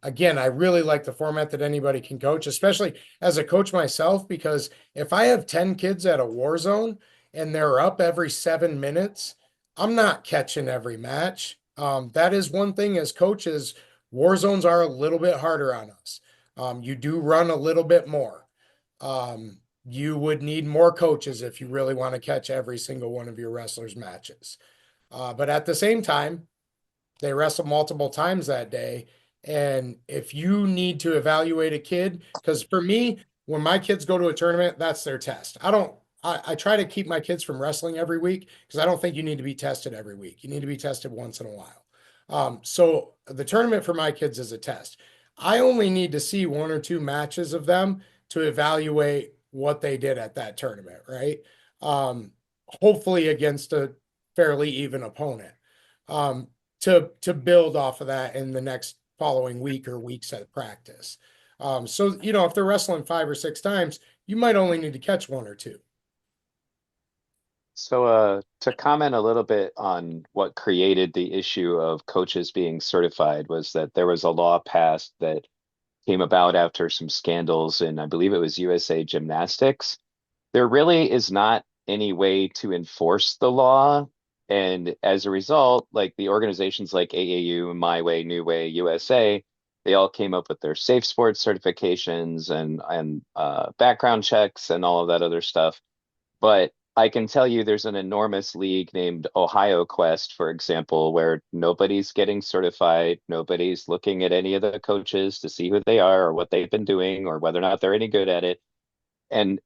again, I really like the format that anybody can coach, especially as a coach myself, because if I have 10 kids at a war zone and they're up every 7 minutes, I'm not catching every match. That is one thing as coaches, war zones are a little bit harder on us. You do run a little bit more. You would need more coaches if you really want to catch every single one of your wrestlers' matches. But at the same time, they wrestle multiple times that day. And if you need to evaluate a kid, because for me, when my kids go to a tournament, that's their test. I try to keep my kids from wrestling every week because I don't think you need to be tested every week. You need to be tested once in a while. So the tournament for my kids is a test. I only need to see one or two matches of them to evaluate what they did at that tournament, right? Um, Hopefully against a fairly even opponent. Um, to build off of that in the next following week or weeks at practice. So if they're wrestling 5 or 6 times, you might only need to catch one or two. So, to comment a little bit on what created the issue of coaches being certified was that there was a law passed that came about after some scandals in, I believe it was USA Gymnastics. There really is not any way to enforce the law. And as a result, like the organizations like AAU, My Way, New Way, USA, they all came up with their safe sports certifications and background checks and all of that other stuff. But I can tell you there's an enormous league named Ohio Quest, for example, where nobody's getting certified. Nobody's looking at any of the coaches to see who they are or what they've been doing or whether or not they're any good at it. And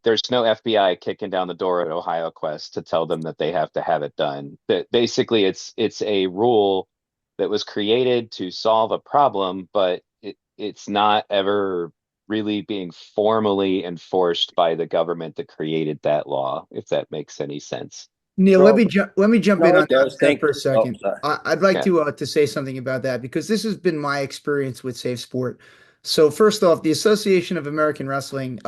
there's no FBI kicking down the door at Ohio Quest to tell them that they have to have it done. That basically it's a rule that was created to solve a problem, but it's not ever really being formally enforced by the government that created that law, if that makes any sense. Neil, Well, let me jump in No, on it does. that Thank for you. a Oh, second. sorry. I'd like Yeah. to say something about that because this has been my experience with Safe Sport. So first off, the Association of American Wrestling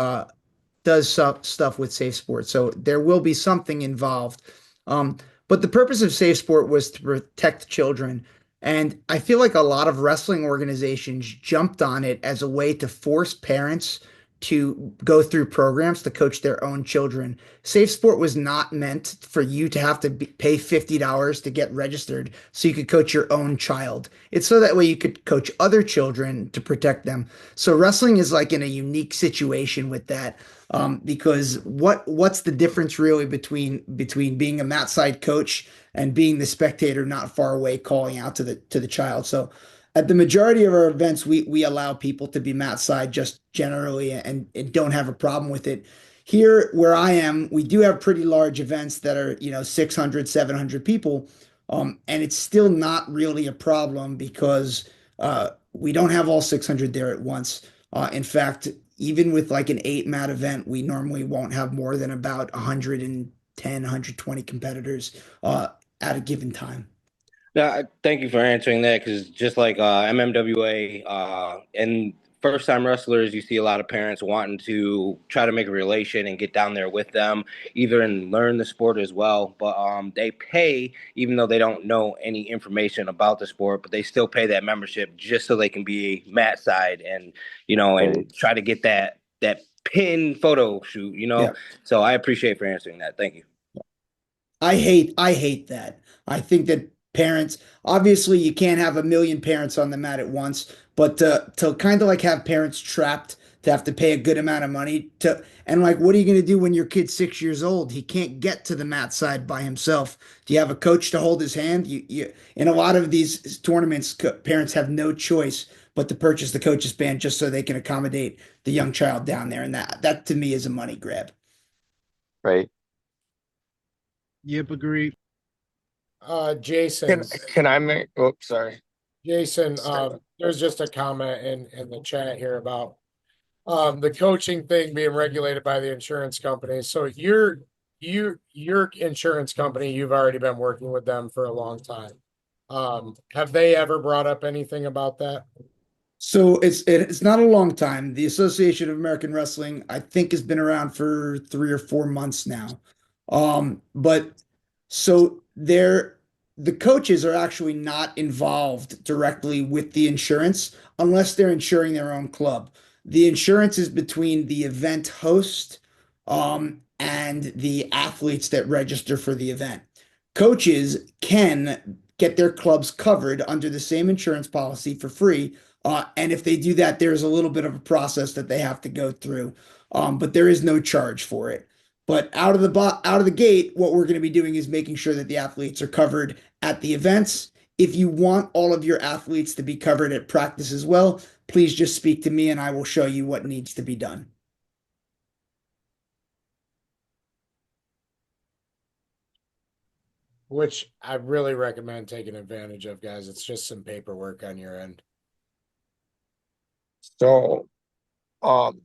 does stuff with Safe Sport, so there will be something involved. Um, but the purpose of Safe Sport was to protect children, and I feel like a lot of wrestling organizations jumped on it as a way to force parents to go through programs to coach their own children. Safe Sport was not meant for you to have to pay $50 to get registered so you could coach your own child. It's so that way you could coach other children to protect them. So wrestling is like in a unique situation with that. Because what's the difference really between being a mat side coach and being the spectator not far away calling out to the child? So at the majority of our events, we allow people to be mat side just generally and don't have a problem with it. Here where I am, we do have pretty large events that are, 600, 700 people. And it's still not really a problem because we don't have all 600 there at once. In fact, even with like an 8 mat event, we normally won't have more than about 110, 120 competitors at a given time. Yeah, thank you for answering that because just like MMWA and first time wrestlers, you see a lot of parents wanting to try to make a relation and get down there with them, either and learn the sport as well. But they pay even though they don't know any information about the sport, but they still pay that membership just so they can be mat side and Right. and try to get that pin photo shoot. Yeah. So I appreciate for answering that. Thank you. I hate that. I think that parents, obviously you can't have a million parents on the mat at once, but to kind of like have parents trapped to have to pay a good amount of money to, and like, what are you going to do when your kid's 6 years old? He can't get to the mat side by himself. Do you have a coach to hold his hand? In a lot of these tournaments, parents have no choice but to purchase the coach's band just so they can accommodate the young child down there. And that to me is a money grab. Right. Yep, agreed. Jason, can I make? Oh, sorry. Jason, there's just a comment in the chat here about the coaching thing being regulated by the insurance company. So your insurance company, you've already been working with them for a long time. Have they ever brought up anything about that? So it's not a long time. The Association of American Wrestling, I think, has been around for 3 or 4 months now. But so the coaches are actually not involved directly with the insurance unless they're insuring their own club. The insurance is between the event host, and the athletes that register for the event. Coaches can get their clubs covered under the same insurance policy for free, and if they do that, there's a little bit of a process that they have to go through, but there is no charge for it. But out of the gate, what we're going to be doing is making sure that the athletes are covered at the events. If you want all of your athletes to be covered at practice as well, please just speak to me and I will show you what needs to be done. Which I really recommend taking advantage of, guys. It's just some paperwork on your end. So, um,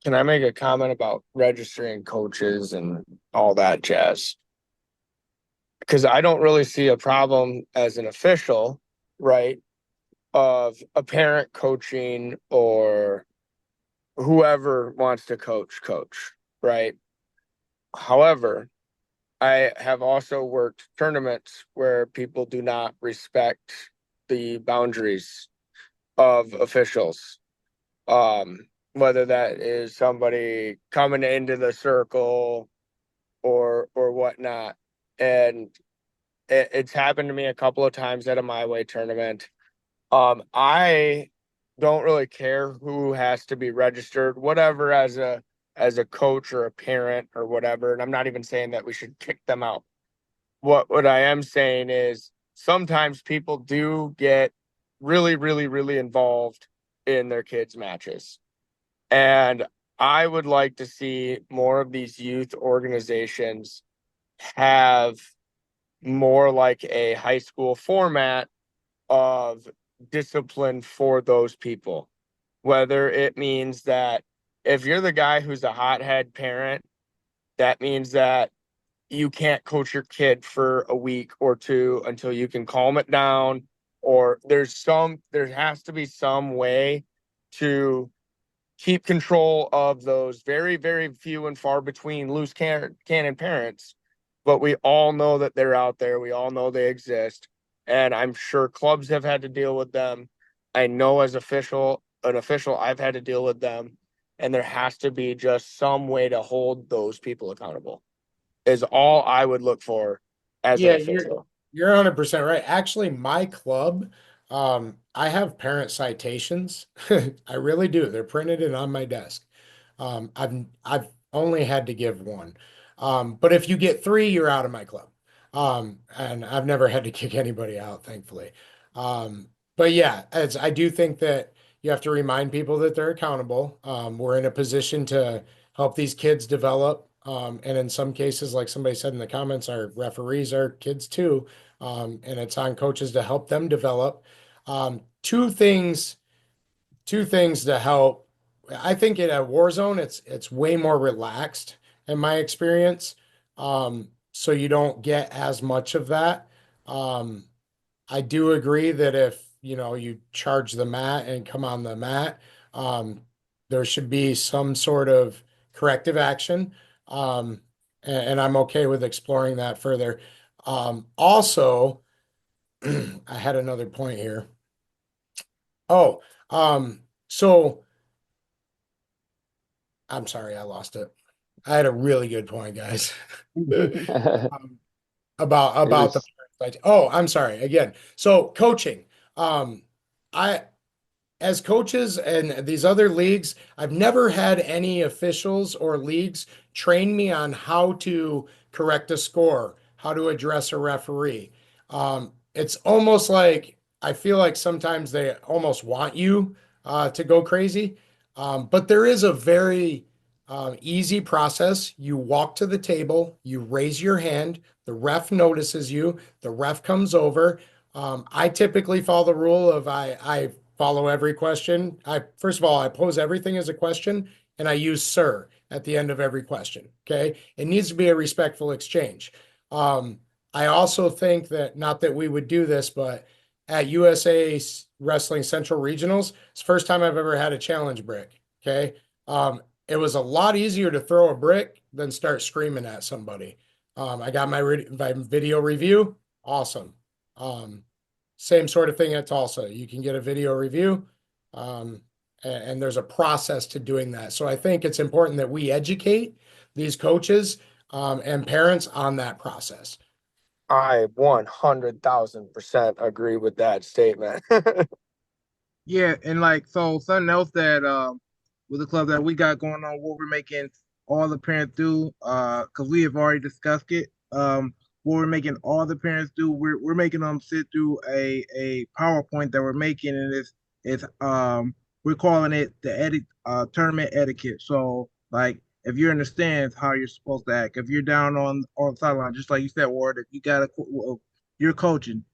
can I make a comment about registering coaches and all that jazz? Because I don't really see a problem as an official, right, of a parent coaching or whoever wants to coach, right? However, I have also worked tournaments where people do not respect the boundaries of officials. Whether that is somebody coming into the circle or whatnot. And it's happened to me a couple of times at a My Way tournament. I don't really care who has to be registered, whatever, as a coach or a parent or whatever. And I'm not even saying that we should kick them out. What I am saying is sometimes people do get really, really, really involved in their kids' matches. And I would like to see more of these youth organizations have more like a high school format of discipline for those people. Whether it means that if you're the guy who's a hothead parent, that means that you can't coach your kid for a week or two until you can calm it down, or there has to be some way to keep control of those very, very few and far between loose cannon parents. But we all know that they're out there. We all know they exist. And I'm sure clubs have had to deal with them. I know as an official, I've had to deal with them. And there has to be just some way to hold those people accountable, is all I would look for as an Yeah, official. you're 100% right. Actually, my club, I have parent citations. I really do. They're printed and on my desk. I've only had to give one. But if you get three, you're out of my club. And I've never had to kick anybody out, thankfully. But yeah, I do think that you have to remind people that they're accountable. We're in a position to help these kids develop. And in some cases, like somebody said in the comments, our referees are kids too. And it's on coaches to help them develop. Two things to help. I think in a war zone, it's way more relaxed in my experience. So you don't get as much of that. Um, I do agree that if you charge the mat and come on the mat, um, there should be some sort of corrective action. Um, and I'm okay with exploring that further. Also, I had another point here. Oh, so I'm sorry, I lost it. I had a really good point, guys. Um, It about the was oh, I'm sorry again. So coaching. I as coaches and these other leagues, I've never had any officials or leagues train me on how to correct a score, how to address a referee. It's almost like I feel like sometimes they almost want you to go crazy. But there is a very easy process. You walk to the table, you raise your hand, the ref notices you, the ref comes over. I typically follow the rule of I follow every question. First of all, I pose everything as a question and I use sir at the end of every question. Okay. It needs to be a respectful exchange. I also think that not that we would do this, but at USA Wrestling Central Regionals, it's the first time I've ever had a challenge brick. Okay. It was a lot easier to throw a brick than start screaming at somebody. I got my video review. Awesome. Um, Same sort of thing at Tulsa. You can get a video review, um, and there's a process to doing that. So I think it's important that we educate these coaches and parents on that process. I 100,000% agree with that statement. Yeah, and like so something else that with the club that we got going on, what we're making all the parents do, because we have already discussed it. What we're making all the parents do, we're making them sit through a PowerPoint that we're making, and it's we're calling it the tournament etiquette. So like if you're in the stands, how you're supposed to act. If you're down on the sideline, just like you said, Ward, if you got you're coaching,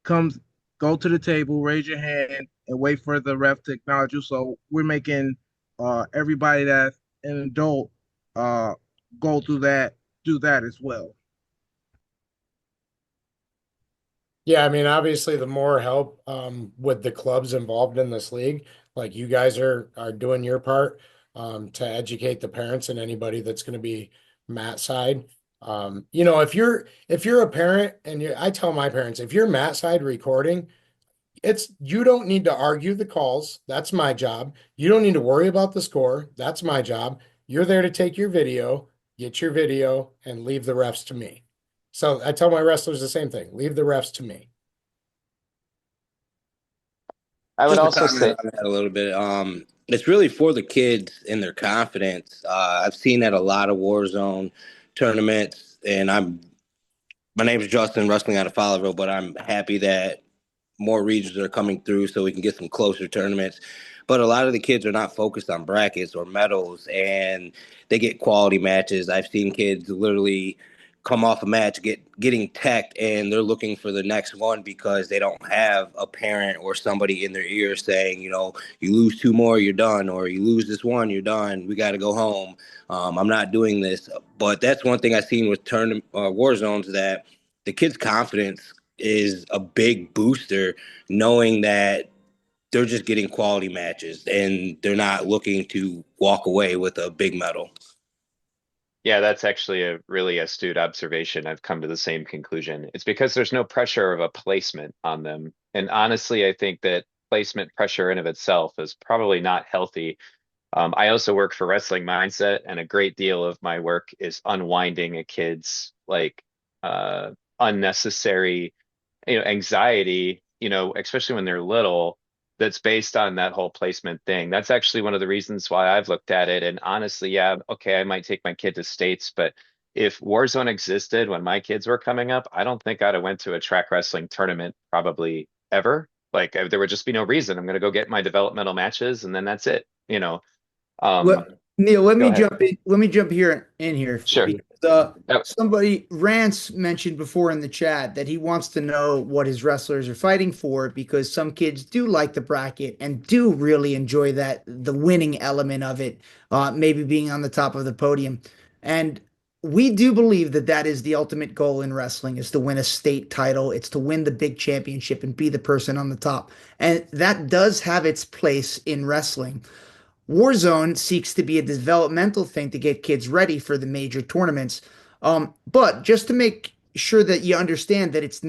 comes go to the table, raise your hand, and wait for the ref to acknowledge you. So we're making everybody that's an adult uh go through that, do that as well. Yeah, I mean, obviously, the more help with the clubs involved in this league, like you guys are doing your part to educate the parents and anybody that's going to be mat side. If you're a parent and I tell my parents, if you're mat side recording, you don't need to argue the calls. That's my job. You don't need to worry about the score. That's my job. You're there to take your video, get your video, and leave the refs to me. So I tell my wrestlers the same thing. Leave the refs to me. I would Just to also comment say on that a little bit, it's really for the kids and their confidence. I've seen at a lot of Warzone tournaments, and my name is Justin, wrestling out of Fowlerville, but I'm happy that more regions are coming through so we can get some closer tournaments. But a lot of the kids are not focused on brackets or medals, and they get quality matches. I've seen kids literally come off a match getting teched, and they're looking for the next one because they don't have a parent or somebody in their ear saying, you lose two more, you're done, or you lose this one, you're done. We got to go home. I'm not doing this. But that's one thing I've seen with war zones, that the kids' confidence is a big booster, knowing that they're just getting quality matches and they're not looking to walk away with a big medal. Yeah, that's actually a really astute observation. I've come to the same conclusion. It's because there's no pressure of a placement on them. And honestly, I think that placement pressure in of itself is probably not healthy. I also work for Wrestling Mindset, and a great deal of my work is unwinding a kid's like unnecessary, anxiety, especially when they're little, that's based on that whole placement thing. That's actually one of the reasons why I've looked at it. And honestly, yeah, okay, I might take my kid to states, but if Warzone existed when my kids were coming up, I don't think I'd have went to a track wrestling tournament probably ever. Like there would just be no reason. I'm going to go get my developmental matches and then that's it. Um, Well, Neil, let Go me ahead. jump in. Let me jump here in here Sure. because Yep. somebody Rance mentioned before in the chat that he wants to know what his wrestlers are fighting for because some kids do like the bracket and do really enjoy the winning element of it, maybe being on the top of the podium. And we do believe that that is the ultimate goal in wrestling is to win a state title. It's to win the big championship and be the person on the top. And that does have its place in wrestling. Warzone seeks to be a developmental thing to get kids ready for the major tournaments. But just to make sure that you understand that it's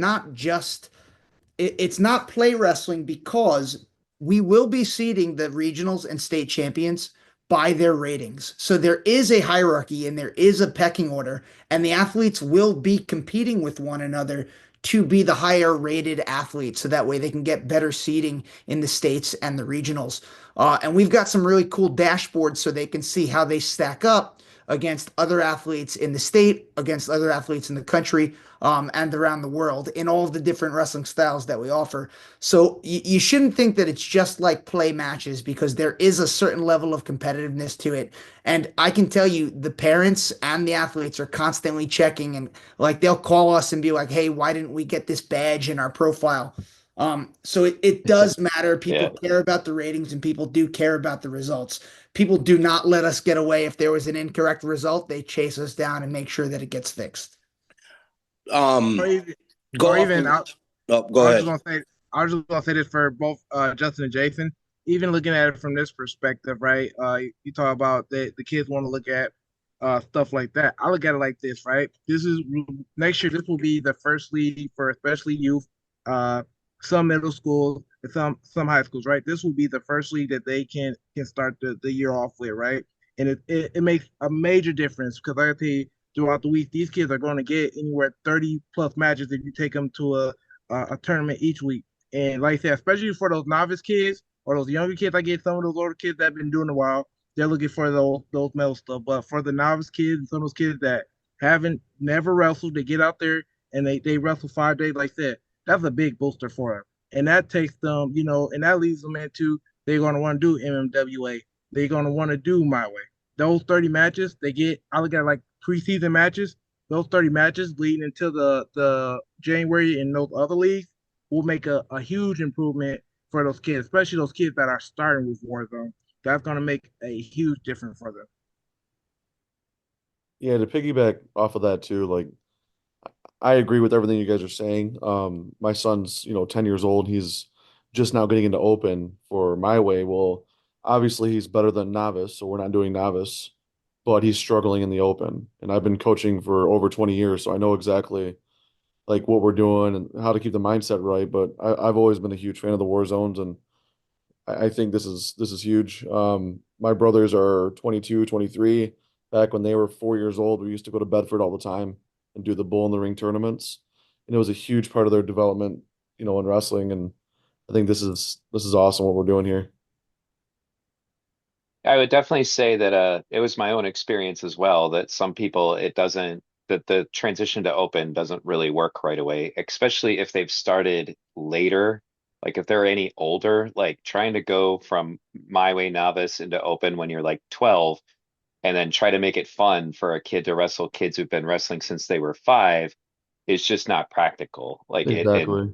not play wrestling because we will be seeding the regionals and state champions by their ratings. So there is a hierarchy and there is a pecking order, and the athletes will be competing with one another to be the higher rated athletes. So that way they can get better seeding in the states and the regionals. And we've got some really cool dashboards so they can see how they stack up against other athletes in the state, against other athletes in the country, and around the world in all of the different wrestling styles that we offer. So you shouldn't think that it's just like play matches because there is a certain level of competitiveness to it. And I can tell you, the parents and the athletes are constantly checking and like they'll call us and be like, hey, why didn't we get this badge in our profile? So it does matter. People Yeah. care about the ratings and people do care about the results. People do not let us get away. If there was an incorrect result, they chase us down and make sure that it gets fixed. Um, Or even, or Golf. even Oh, I go was just ahead. gonna say, I was just gonna say this for both Justin and Jason. Even looking at it from this perspective, right? You talk about the kids want to look at stuff like that. I look at it like this, right? This is next year. This will be the first league for especially youth, uh, some middle schools, and some high schools, right? This will be the first league that they can start the year off with, right? And it makes a major difference because like I tell you, throughout the week, these kids are going to get anywhere 30 plus matches if you take them to a tournament each week. And like I said, especially for those novice kids or those younger kids, I get some of those older kids that have been doing it a while. They're looking for those medal stuff. But for the novice kids and some of those kids that haven't never wrestled, they get out there and they wrestle 5 days. Like I said, that's a big booster for them. And that takes them, and that leads them into they're going to want to do MMWA. They're going to want to do my way. Those 30 matches they get, I look at like preseason matches. Those 30 matches leading into the January in those other leagues will make a huge improvement for those kids, especially those kids that are starting with Warzone. That's going to make a huge difference for them. Yeah, to piggyback off of that too, like I agree with everything you guys are saying. My son's, 10 years old. He's just now getting into open for my way. Well, obviously he's better than novice, so we're not doing novice, but he's struggling in the open. And I've been coaching for over 20 years, so I know exactly like what we're doing and how to keep the mindset right. But I've always been a huge fan of the war zones, and I think this is huge. My brothers are 22, 23. Back when they were 4 years old, we used to go to Bedford all the time and do the Bull in the Ring tournaments, and it was a huge part of their development, in wrestling. And I think this is awesome what we're doing here. I would definitely say that it was my own experience as well that some people it doesn't that the transition to open doesn't really work right away, especially if they've started later. Like if they're any older, like trying to go from my way novice into open when you're like 12, and then try to make it fun for a kid to wrestle kids who've been wrestling since they were 5 is just not practical. Like it, Exactly.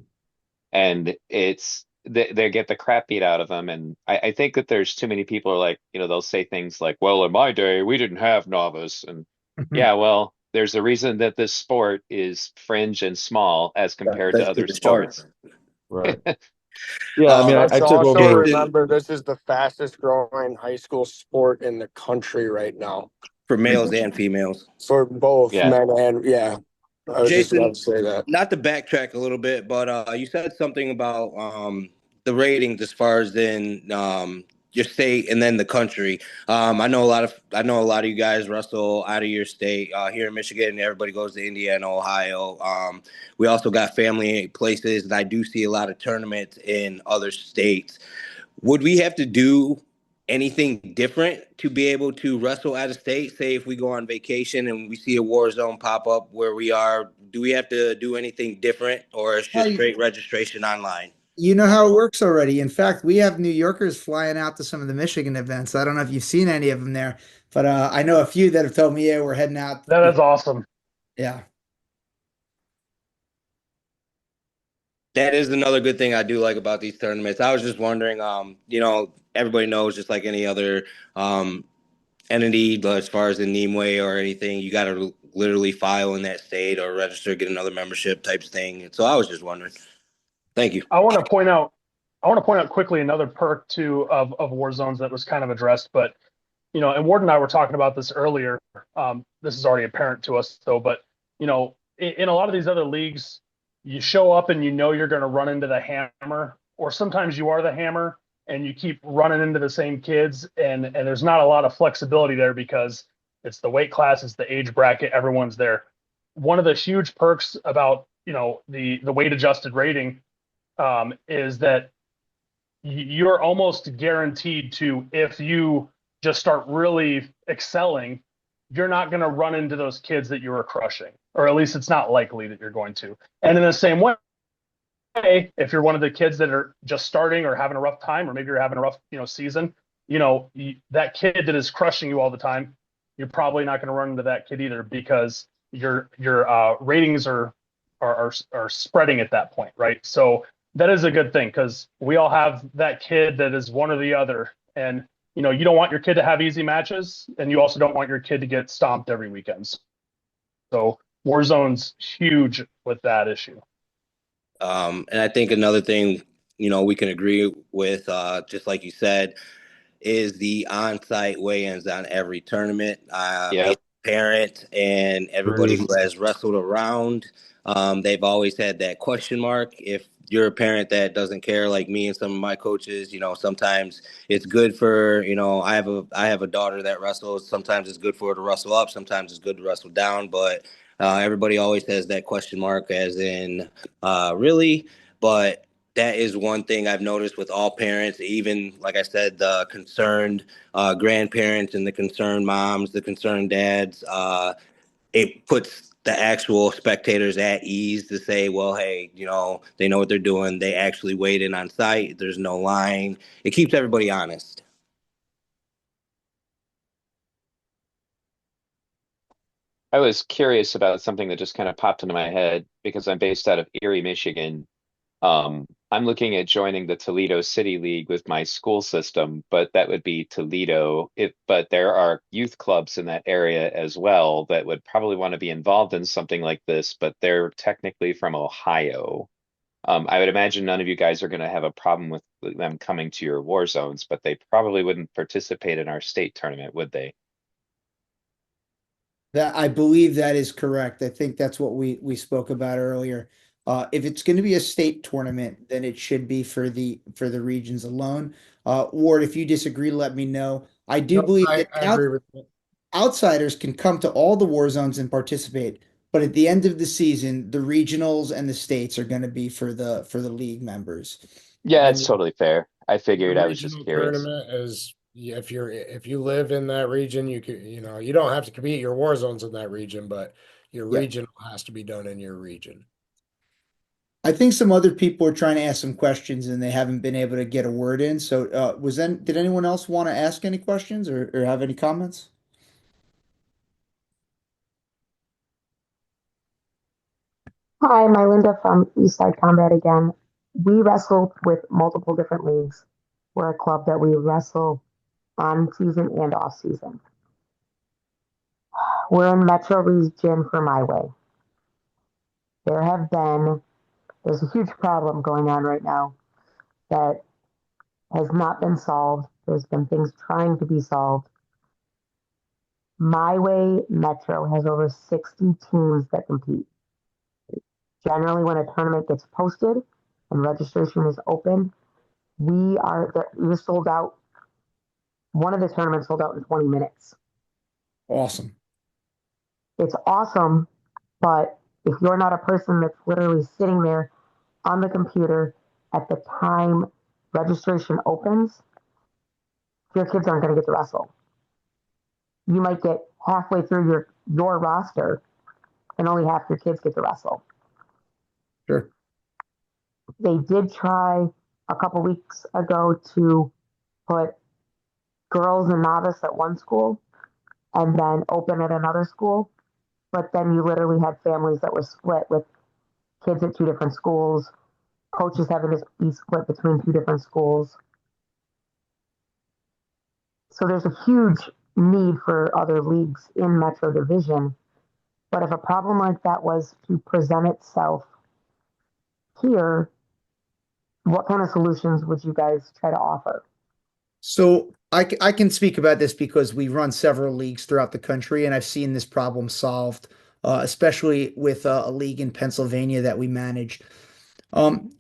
and it's they get the crap beat out of them. And I think that there's too many people are like, they'll say things like, well, in my day, we didn't have novice. And yeah, well, there's a reason that this sport is fringe and small as compared to Let's other keep it short. sports. Right. Yeah, I mean, I Let's took also over. Jason, remember this is the fastest growing high school sport in the country right now for males and females. for both Yeah. men and yeah. I was just Jason, about to say that. not to backtrack a little bit, but you said something about the ratings as far as in your state and then the country. I know a lot of you guys wrestle out of your state. Here in Michigan, everybody goes to Indiana, Ohio. We also got family places, and I do see a lot of tournaments in other states. Would we have to do anything different to be able to wrestle out of state? Say if we go on vacation and we see a war zone pop up where we are, do we have to do anything different, or it's just I, straight registration online? you know how it works already. In fact, we have New Yorkers flying out to some of the Michigan events. I don't know if you've seen any of them there, but I know a few that have told me, yeah, we're heading out. That is awesome. Yeah. That is another good thing I do like about these tournaments. I was just wondering, everybody knows, just like any other um, entity, but as far as the Nimue or anything, you got to literally file in that state or register, get another membership types thing. And so I was just wondering. Thank you. I want to point out, quickly another perk too of war zones that was kind of addressed, but and Ward and I were talking about this earlier. This is already apparent to us though, but in a lot of these other leagues, you show up and you're going to run into the hammer, or sometimes you are the hammer and you keep running into the same kids, and there's not a lot of flexibility there because it's the weight class, it's the age bracket, everyone's there. One of the huge perks about the weight adjusted rating is that you're almost guaranteed to, if you just start really excelling, you're not going to run into those kids that you were crushing, or at least it's not likely that you're going to. And in the same way, if you're one of the kids that are just starting or having a rough time, or maybe you're having a rough season, that kid that is crushing you all the time, you're probably not going to run into that kid either, because your ratings are spreading at that point, right? So that is a good thing, because we all have that kid that is one or the other, and you don't want your kid to have easy matches, and you also don't want your kid to get stomped every weekend. So Warzone's huge with that issue. And I think another thing, we can agree with, just like you said, is the on-site weigh-ins on every tournament. Yep. Parent and everybody who has wrestled around, they've always had that question mark. If you're a parent that doesn't care, like me and some of my coaches, sometimes it's good for, I have a daughter that wrestles. Sometimes it's good for her to wrestle up. Sometimes it's good to wrestle down. But everybody always has that question mark, as in, really? But that is one thing I've noticed with all parents, even like I said, the concerned grandparents and the concerned moms, the concerned dads. It puts the actual spectators at ease to say, well, hey, they know what they're doing. They actually weighed in on site. There's no line. It keeps everybody honest. I was curious about something that just kind of popped into my head because I'm based out of Erie, Michigan. I'm looking at joining the Toledo City League with my school system, but that would be Toledo. But there are youth clubs in that area as well that would probably want to be involved in something like this, but they're technically from Ohio. I would imagine none of you guys are going to have a problem with them coming to your war zones, but they probably wouldn't participate in our state tournament, would they? That I believe that is correct. I think that's what we spoke about earlier. If it's going to be a state tournament, then it should be for the regions alone. Ward, if you disagree, let me know. I do No, believe I that agree with you. outsiders can come to all the war zones and participate, but at the end of the season, the regionals and the states are going to be for the league members. Yeah, And it's totally fair. I the figured. I was just regional curious. tournament is, yeah, if you live in that region, you could, you don't have to compete your war zones in that region, but your Yeah. regional has to be done in your region. I think some other people are trying to ask some questions and they haven't been able to get a word in. So, did anyone else want to ask any questions or have any comments? Hi, my Linda from Eastside Combat again. We wrestle with multiple different leagues. We're a club that we wrestle on season and off season. We're in Metro Region for my way. There's a huge problem going on right now that has not been solved. There's been things trying to be solved. My way Metro has over 60 teams that compete. Generally, when a tournament gets posted and registration is open, we're sold out. One of the tournaments sold out in 20 minutes. Awesome. It's awesome, but if you're not a person that's literally sitting there on the computer at the time registration opens, your kids aren't going to get to wrestle. You might get halfway through your roster and only half your kids get to wrestle. Sure. They did try a couple weeks ago to put girls and novice at one school and then open at another school. But then you literally had families that were split with kids at two different schools, coaches having to be split between two different schools. So there's a huge need for other leagues in Metro Division. But if a problem like that was to present itself here, what kind of solutions would you guys try to offer? So I can speak about this because we run several leagues throughout the country, and I've seen this problem solved, especially with a league in Pennsylvania that we manage. Um,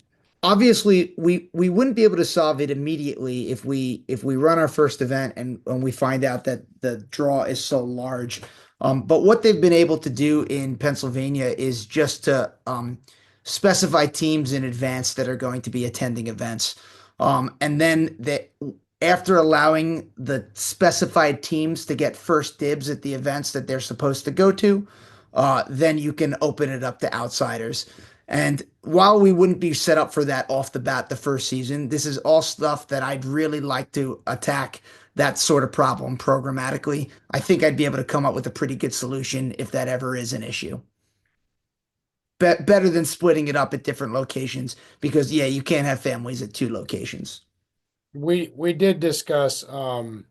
Obviously, we wouldn't be able to solve it immediately if we run our first event and we find out that the draw is so large. But what they've been able to do in Pennsylvania is just to specify teams in advance that are going to be attending events. And then after allowing the specified teams to get first dibs at the events that they're supposed to go to, then you can open it up to outsiders. And while we wouldn't be set up for that off the bat the first season, this is all stuff that I'd really like to attack that sort of problem programmatically. I think I'd be able to come up with a pretty good solution if that ever is an issue. Better than splitting it up at different locations because, yeah, you can't have families at two locations. We did discuss you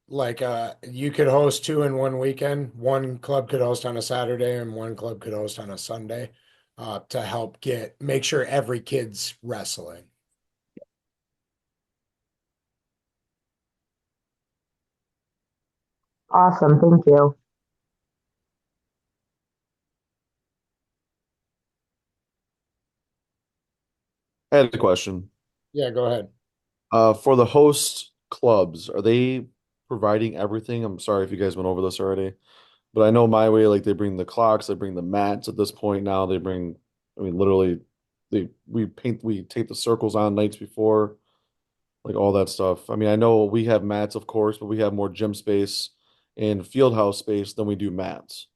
could host two in one weekend. One club could host on a Saturday and one club could host on a Sunday, to help make sure every kid's wrestling. Awesome, thank you. I had a question. Yeah, go ahead. For the host clubs, are they providing everything? I'm sorry if you guys went over this already, but I know my way, like they bring the clocks, they bring the mats at this point now. They bring, I mean, literally, we tape the circles on nights before, like all that stuff. I mean, I know we have mats, of course, but we have more gym space and field house space than we do mats.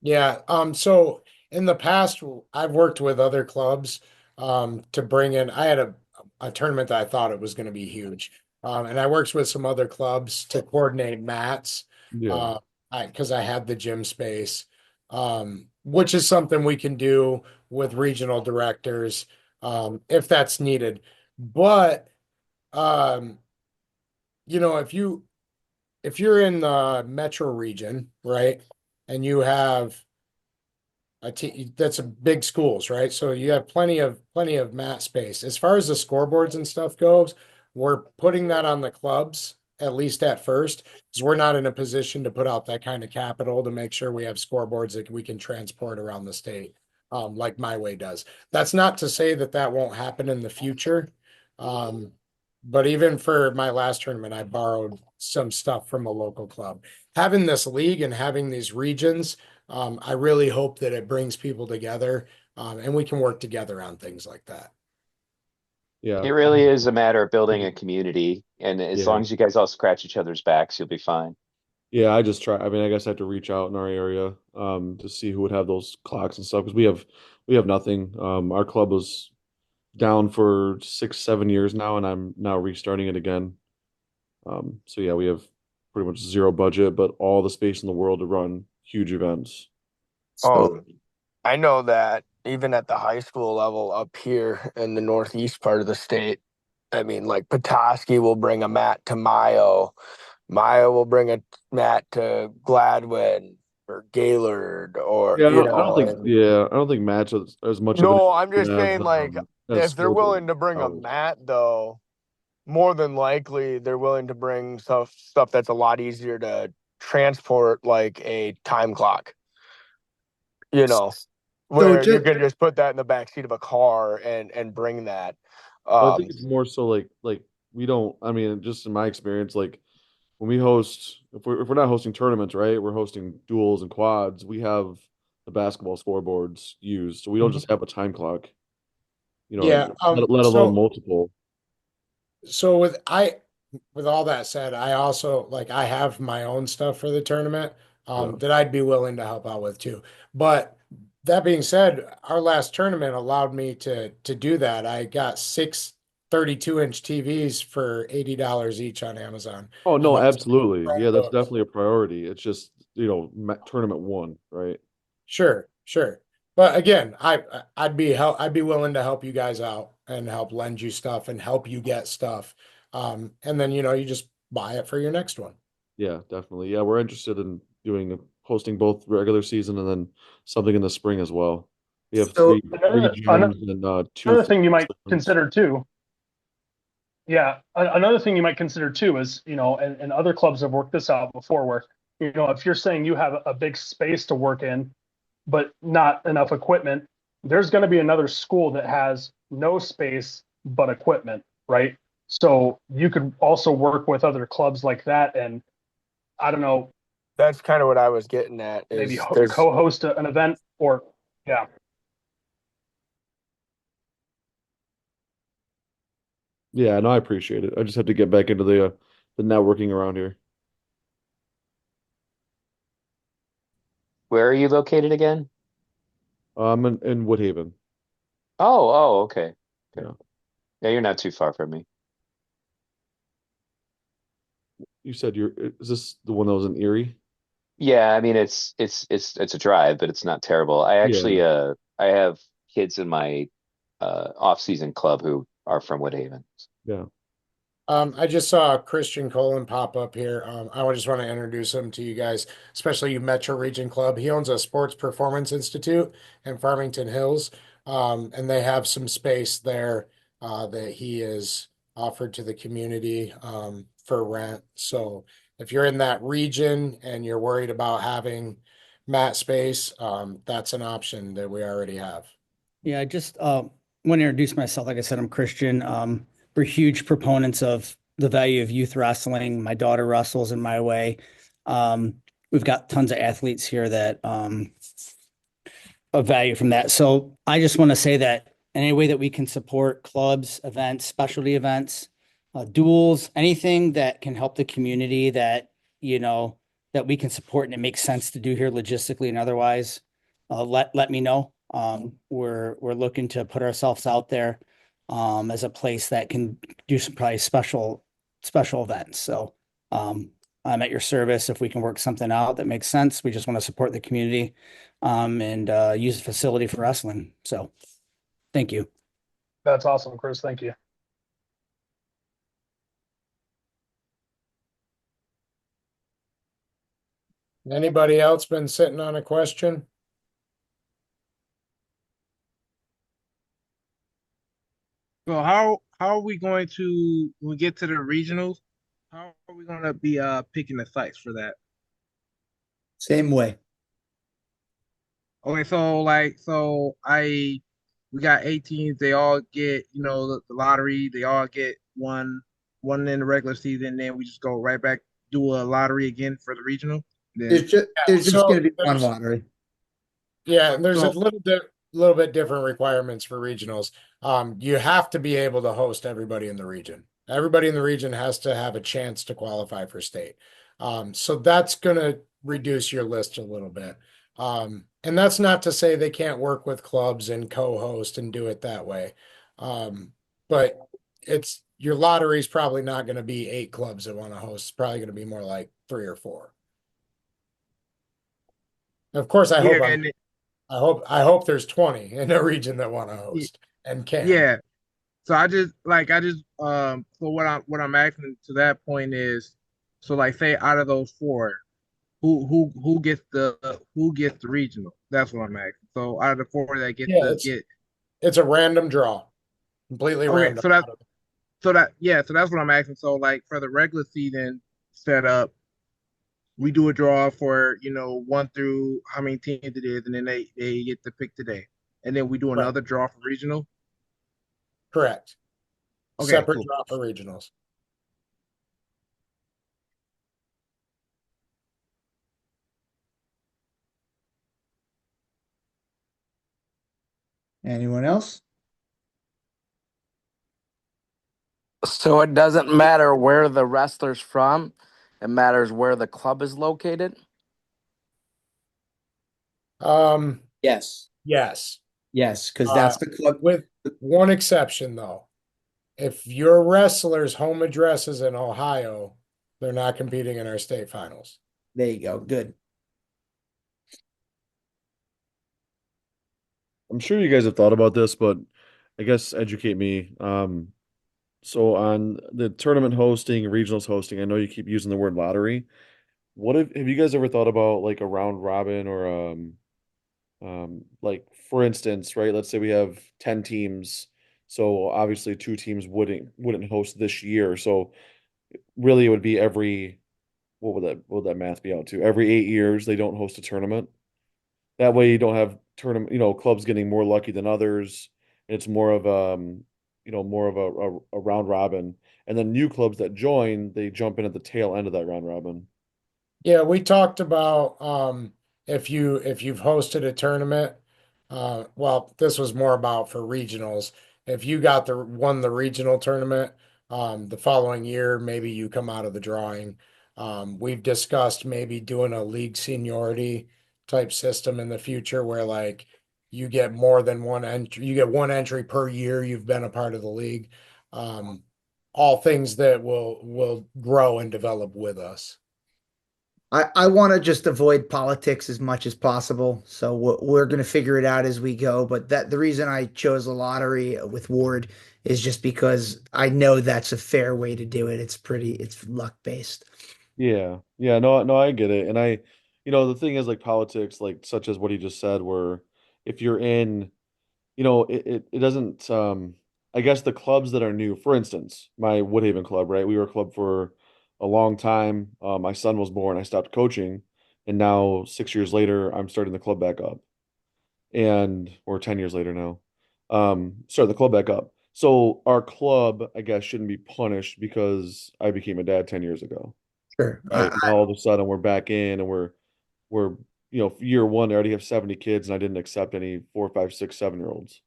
Yeah, so in the past, I've worked with other clubs to bring in. I had a tournament that I thought it was going to be huge, and I worked with some other clubs to coordinate mats, Yeah. uh, because I had the gym space, which is something we can do with regional directors, if that's needed. But um, if you're in the metro region, right, and you have that's a big schools, right? So you have plenty of mat space. As far as the scoreboards and stuff goes, we're putting that on the clubs, at least at first, because we're not in a position to put out that kind of capital to make sure we have scoreboards that we can transport around the state, like My Way does. That's not to say that that won't happen in the future. Um, but even for my last tournament, I borrowed some stuff from a local club. Having this league and having these regions, I really hope that it brings people together, and we can work together on things like that. Yeah. It really is a matter of building a community, and as Yeah. long as you guys all scratch each other's backs, you'll be fine. Yeah, I just try. I mean, I guess I have to reach out in our area to see who would have those clocks and stuff because we have nothing. Our club was down for 6, 7 years now, and I'm now restarting it again. So yeah, we have pretty much zero budget, but all the space in the world to run huge events. So, Um, I know that even at the high school level up here in the northeast part of the state, I mean, like Petoskey will bring a mat to Mayo. Mayo will bring a mat to Gladwin or Gaylord or yeah, and I don't think match is as much of an no, I'm issue just as saying like as if they're school board willing to bring a hours. mat though, more than likely they're willing to bring stuff that's a lot easier to transport like a time clock, you know, So where you just can just put that in the back seat of a car and bring that. But I think Um, it's more so like we don't. I mean, just in my experience, like when we host, if we're not hosting tournaments, right? We're hosting duels and quads. We have the basketball scoreboards used, so we don't just have a time clock. Yeah. Let alone multiple. So with all that said, I also like I have my own stuff for the tournament Yeah. that I'd be willing to help out with too. But that being said, our last tournament allowed me to do that. I got 6 32-inch TVs for $80 each on Amazon. Oh no, That's absolutely. Yeah, that's Chromebooks. definitely a priority. It's just tournament one, right? Sure, sure. But again, I'd be willing to help you guys out and help lend you stuff and help you get stuff. And then you just buy it for your next one. Yeah, definitely. Yeah, we're interested in hosting both regular season and then something in the spring as well. We have so three Another, gyms and two another thing you might wrestling. consider too. Yeah, another thing you might consider too is, and other clubs have worked this out before where, if you're saying you have a big space to work in, but not enough equipment, there's going to be another school that has no space but equipment, right? So you could also work with other clubs like that, and I don't know, that's kind of what I was getting at maybe is there's co-host an event or yeah. Yeah, no, I appreciate it. I just have to get back into the networking around here. Where are you located again? In Woodhaven. Oh, okay. Okay. Yeah. Yeah, you're not too far from me. You said is this the one that was in Erie? Yeah, I mean it's a drive, but it's not terrible. I Yeah. actually I have kids in my off-season club who are from Woodhaven. Yeah. I just saw Christian Colon pop up here. I just want to introduce him to you guys, especially you Metro Region Club. He owns a Sports Performance Institute in Farmington Hills, and they have some space there that he is offered to the community for rent. So if you're in that region and you're worried about having mat space, that's an option that we already have. yeah, I just want to introduce myself. Like I said, I'm Christian. We're huge proponents of the value of youth wrestling. My daughter wrestles in my way. Um, we've got tons of athletes here that of value from that. So I just want to say that in any way that we can support clubs, events, specialty events, duels, anything that can help the community that we can support and it makes sense to do here logistically and otherwise, let me know. We're looking to put ourselves out there as a place that can do some probably special events. So I'm at your service if we can work something out that makes sense. We just want to support the community and use the facility for wrestling. So thank you. That's awesome, Chris. Thank you. Anybody else been sitting on a question? So how are we going to when we get to the regionals? How are we going to be picking the sites for that? Same way. Okay, so we got 8 teams. They all get the lottery. They all get one in the regular season. Then we just go right back do a lottery again for the regional. Then Yeah, There's just so going to be one there's lottery. Yeah, there's a so little bit different requirements for regionals. You have to be able to host everybody in the region. Everybody in the region has to have a chance to qualify for state. So that's going to reduce your list a little bit. And that's not to say they can't work with clubs and co-host and do it that way. But it's your lottery is probably not going to be 8 clubs that want to host. It's probably going to be more like 3 or 4. Of course, I yeah, hope I'm and I hope there's 20 in the region that want to Y- host and can. Yeah. So so what I'm asking to that point is, so like say out of those four, who gets the regional? That's what I'm asking. So out of the four that get Yeah, to it's get it's a random draw, completely okay, random. so that's what I'm asking. So like for the regular season setup, we do a draw for one through how many teams it is, and then they get to pick today, and then we do Right, another draw for regional. correct. Okay, Separate cool. draw for regionals. Anyone else? So it doesn't matter where the wrestler's from, it matters where the club is located. Um, Yes. yes. Yes, because Uh, that's the club. with one exception though. If your wrestler's home address is in Ohio, they're not competing in our state finals. There you go. Good. I'm sure you guys have thought about this, but I guess educate me. So on the tournament hosting, regionals hosting, I know you keep using the word lottery. What have you guys ever thought about like a round robin or like for instance, right? Let's say we have 10 teams. So obviously two teams wouldn't host this year. So really it would be every what would that math be out to? Every 8 years they don't host a tournament. That way you don't have tournament, clubs getting more lucky than others. It's more of more of a round robin. And then new clubs that join, they jump in at the tail end of that round robin. Yeah, we talked about if you've hosted a tournament, well, this was more about for regionals. If you won the regional tournament, the following year, maybe you come out of the drawing. We've discussed maybe doing a league seniority type system in the future where like you get more than one entry, you get one entry per year you've been a part of the league. Um, all things that will grow and develop with us. I want to just avoid politics as much as possible. So we're going to figure it out as we go. But the reason I chose a lottery with Ward is just because I know that's a fair way to do it. It's luck based. Yeah. Yeah, no, no, I get it. And the thing is like politics, like such as what he just said, where if you're in, it doesn't I guess the clubs that are new, for instance, my Woodhaven club, right? We were a club for a long time. My son was born, I stopped coaching, and now 6 years later, I'm starting the club back up. And or 10 years later now. Start the club back up. So our club, I guess, shouldn't be punished because I became a dad 10 years ago. Sure. Right. Now all of a sudden we're back in and we're year one, I already have 70 kids and I didn't accept any 4, 5, 6, 7 year olds.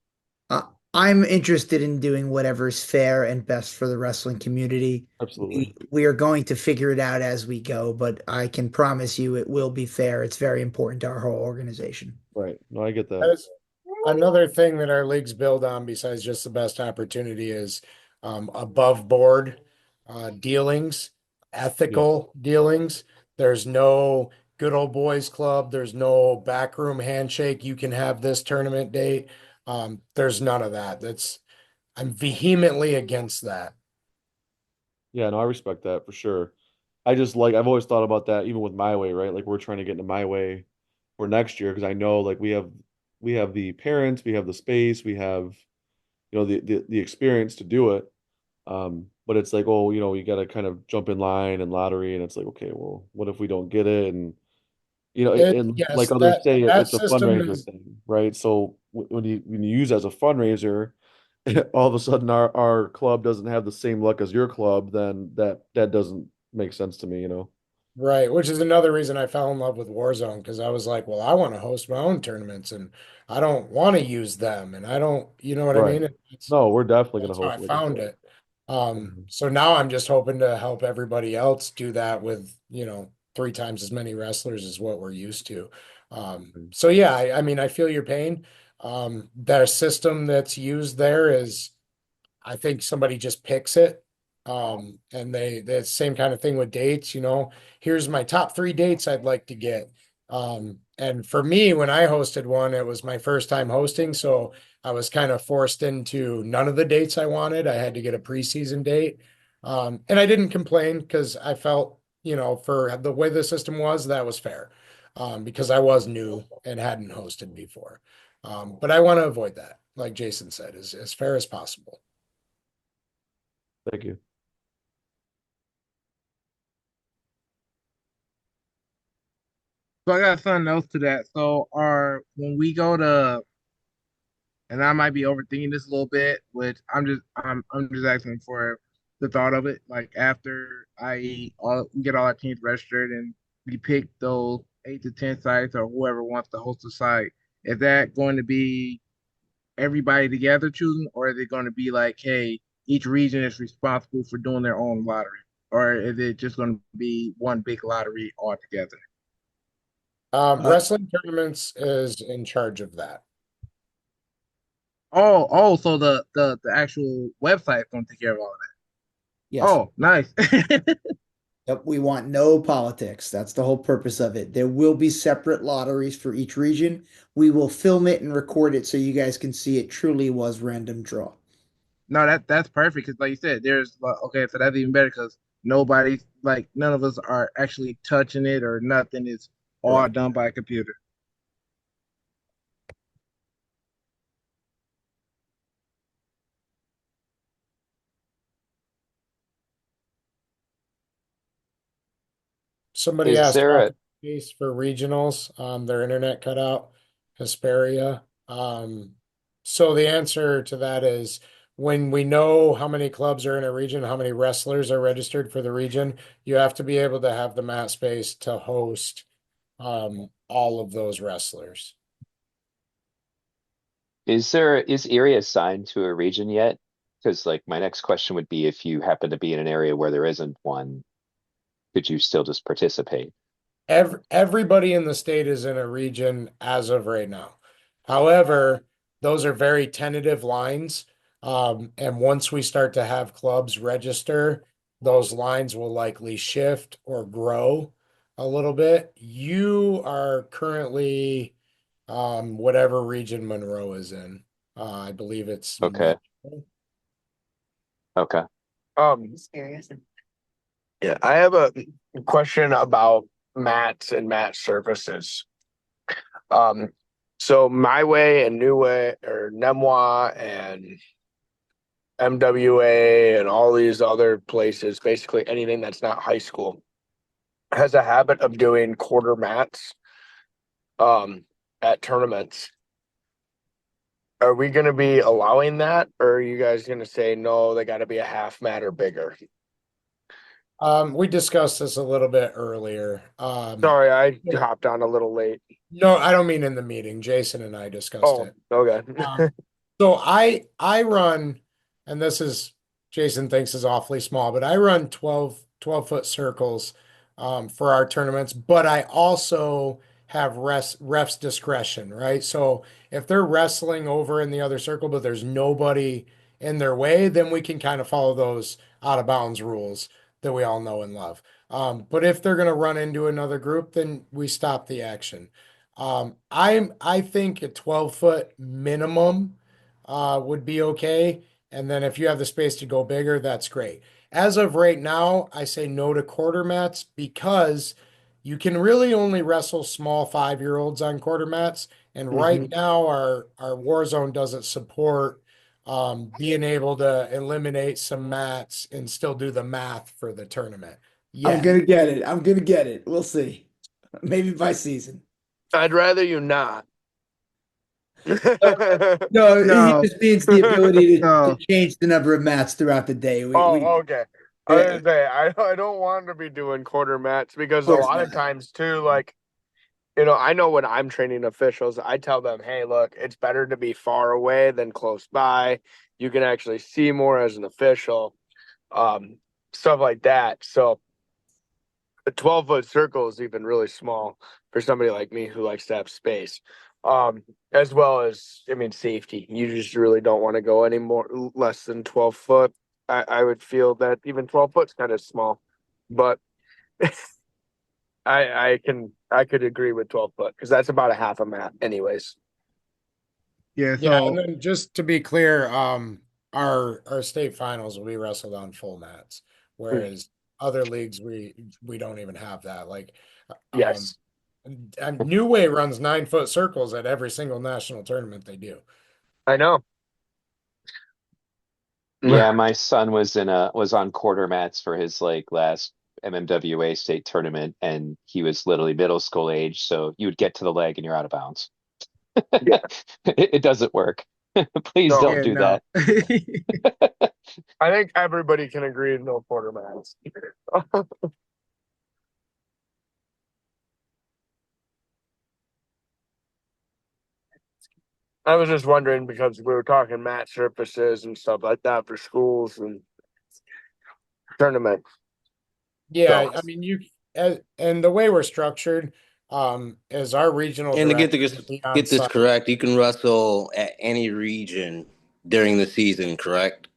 I, I'm interested in doing whatever's fair and best for the wrestling community. Absolutely. We are going to figure it out as we go, but I can promise you it will be fair. It's very important to our whole organization. Right. No, I get that. That's another thing that our leagues build on besides just the best opportunity is above board dealings, Yeah. ethical dealings. There's no good old boys club. There's no backroom handshake. You can have this tournament date. There's none of that. I'm vehemently against that. Yeah, no, I respect that for sure. I've always thought about that even with my way, right? Like we're trying to get into my way for next year because I know like we have the parents, we have the space, we have the experience to do it. But it's like, oh, you got to kind of jump in line and lottery, and it's like, okay, well, what if we don't get it? And and like Yes, others that say, that it's a system fundraiser is thing, right? So when you use it as a fundraiser, all of a sudden our club doesn't have the same luck as your club, then that doesn't make sense to me. right, which is another reason I fell in love with Warzone because I was like, well, I want to host my own tournaments and I don't want to use them and I don't, you know what I Right. mean? No, we're definitely gonna That's how host I it, like you found said. it. Mhm. So now I'm just hoping to help everybody else do that with, three times as many wrestlers as what we're used to. So yeah, I mean, I feel your pain. Their system that's used there is I think somebody just picks it. And the same kind of thing with dates, here's my top three dates I'd like to get. And for me, when I hosted one, it was my first time hosting, so I was kind of forced into none of the dates I wanted. I had to get a preseason date. And I didn't complain because I felt, for the way the system was, that was fair. Because I was new and hadn't hosted before. But I want to avoid that, like Jason said, as fair as possible. Thank you. So I got something else to that. So when we go to, and I might be overthinking this a little bit, which I'm just asking for the thought of it. Like after we get all our teams registered and we pick those 8 to 10 sites or whoever wants to host the site, is that going to be everybody together choosing, or is it going to be like, hey, each region is responsible for doing their own lottery, or is it just going to be one big lottery altogether? Wrestling tournaments is in charge of that. So the actual website don't take care of all of that. Yes. Oh, nice. Yep, we want no politics. That's the whole purpose of it. There will be separate lotteries for each region. We will film it and record it so you guys can see it truly was random draw. No, that's perfect because, like you said, okay, so that's even better because none of us are actually touching it or nothing. It's all Correct. done by a computer. Somebody Is asked there about a the case for regionals, their internet cut out, Hesperia. So the answer to that is when we know how many clubs are in a region, how many wrestlers are registered for the region, you have to be able to have the mat space to host all of those wrestlers. is Erie assigned to a region yet? Because like my next question would be if you happen to be in an area where there isn't one, could you still just participate? Everybody in the state is in a region as of right now. However, those are very tentative lines. And once we start to have clubs register, those lines will likely shift or grow a little bit. You are currently whatever region Monroe is in. I believe it's Okay. Metro. Okay. Um, yeah, I have a question about mats and mat surfaces. Um, so My Way and New Way or Nemwa and MWA and all these other places, basically anything that's not high school, has a habit of doing quarter mats at tournaments. Are we going to be allowing that, or are you guys going to say no? They got to be a half mat or bigger. We discussed this a little bit earlier. Sorry, I hopped on a little late. No, I don't mean in the meeting. Jason and I discussed Oh, it. okay. So I run, and this is Jason thinks is awfully small, but I run 12 foot circles for our tournaments, but I also have refs discretion, right? So if they're wrestling over in the other circle, but there's nobody in their way, then we can kind of follow those out of bounds rules that we all know and love. But if they're gonna run into another group, then we stop the action. I think a 12 foot minimum would be okay. And then if you have the space to go bigger, that's great. As of right now, I say no to quarter mats because you can really only wrestle small 5-year-olds on quarter mats. And right Mhm. now, our war zone doesn't support being able to eliminate some mats and still do the math for the tournament. I'm Yeah. gonna get it. I'm gonna get it. We'll see. Maybe by season. I'd rather you not. No, no, he No. just means the ability to No. change the number of mats throughout the day. Oh, okay. I was Uh, gonna say I don't want to be doing quarter mats of because a course lot of not. times too, like I know when I'm training officials, I tell them, hey, look, it's better to be far away than close by. You can actually see more as an official, um, stuff like that. So a 12-foot circle is even really small for somebody like me who likes to have space. As well as, I mean, safety. You just really don't want to go any more less than 12 foot. I would feel that even 12 foot's kind of small, but I can I could agree with 12 foot because that's about a half a mat, anyways. Yeah. Yeah, and So then just to be clear, our state finals will be wrestled on full mats, whereas other leagues we don't even have that. Like, um, Yes, and New Way runs 9 foot circles at every single national tournament they do. I know. Yeah, my son was on quarter mats for his like last MMWA state tournament, and he was literally middle school age, so you would get to the leg and you're out of bounds. Yeah. It doesn't work. Please No, don't yeah, do no. that. I think everybody can agree no quarter mats. I was just wondering because we were talking mat surfaces and stuff like that for schools and tournaments. Yeah, So I mean and the way we're structured, is our regional And to director will be on get this site. correct, you can wrestle at any region during the season, correct?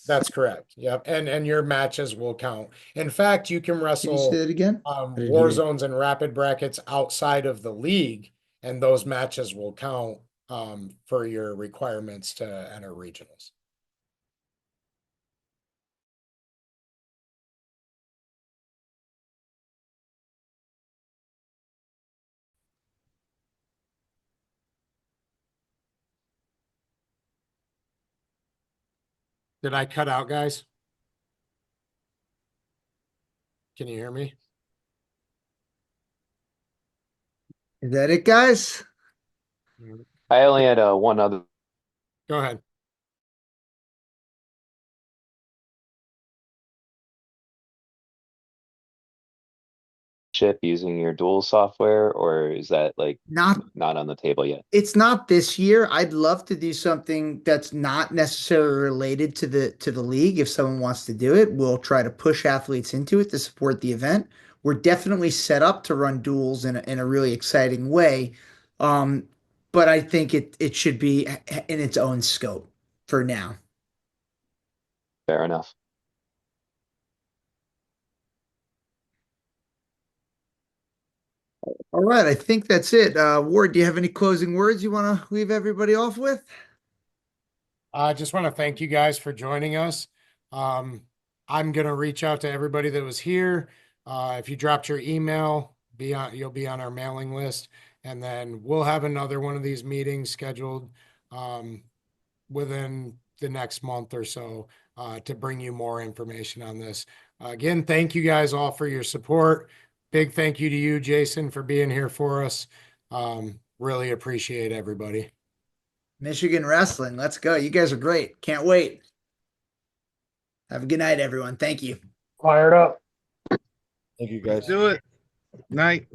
That's correct. Yep. And your matches will count. In fact, you can Can you say wrestle that again? I didn't war hear you. zones and rapid brackets outside of the league, and those matches will count for your requirements to enter regionals. Did I cut out, guys? Can you hear me? Is that it, guys? I only had one other Go ahead. chip using your dual software, or is that like Not not on the table yet? It's not this year. I'd love to do something that's not necessarily related to the league. If someone wants to do it, we'll try to push athletes into it to support the event. We're definitely set up to run duels in a really exciting way. Um, but I think it should be in its own scope for now. Fair enough. All right, I think that's it. Ward, do you have any closing words you want to leave everybody off with? I just want to thank you guys for joining us. Um, I'm gonna reach out to everybody that was here. If you dropped your email, you'll be on our mailing list, and then we'll have another one of these meetings scheduled within the next month or so to bring you more information on this. Again, thank you guys all for your support. Big thank you to you, Jason, for being here for us. Really appreciate everybody. Michigan Wrestling. Let's go. You guys are great. Can't wait. Have a good night, everyone. Thank you. Fired up. Thank you Let's guys. do it. Night.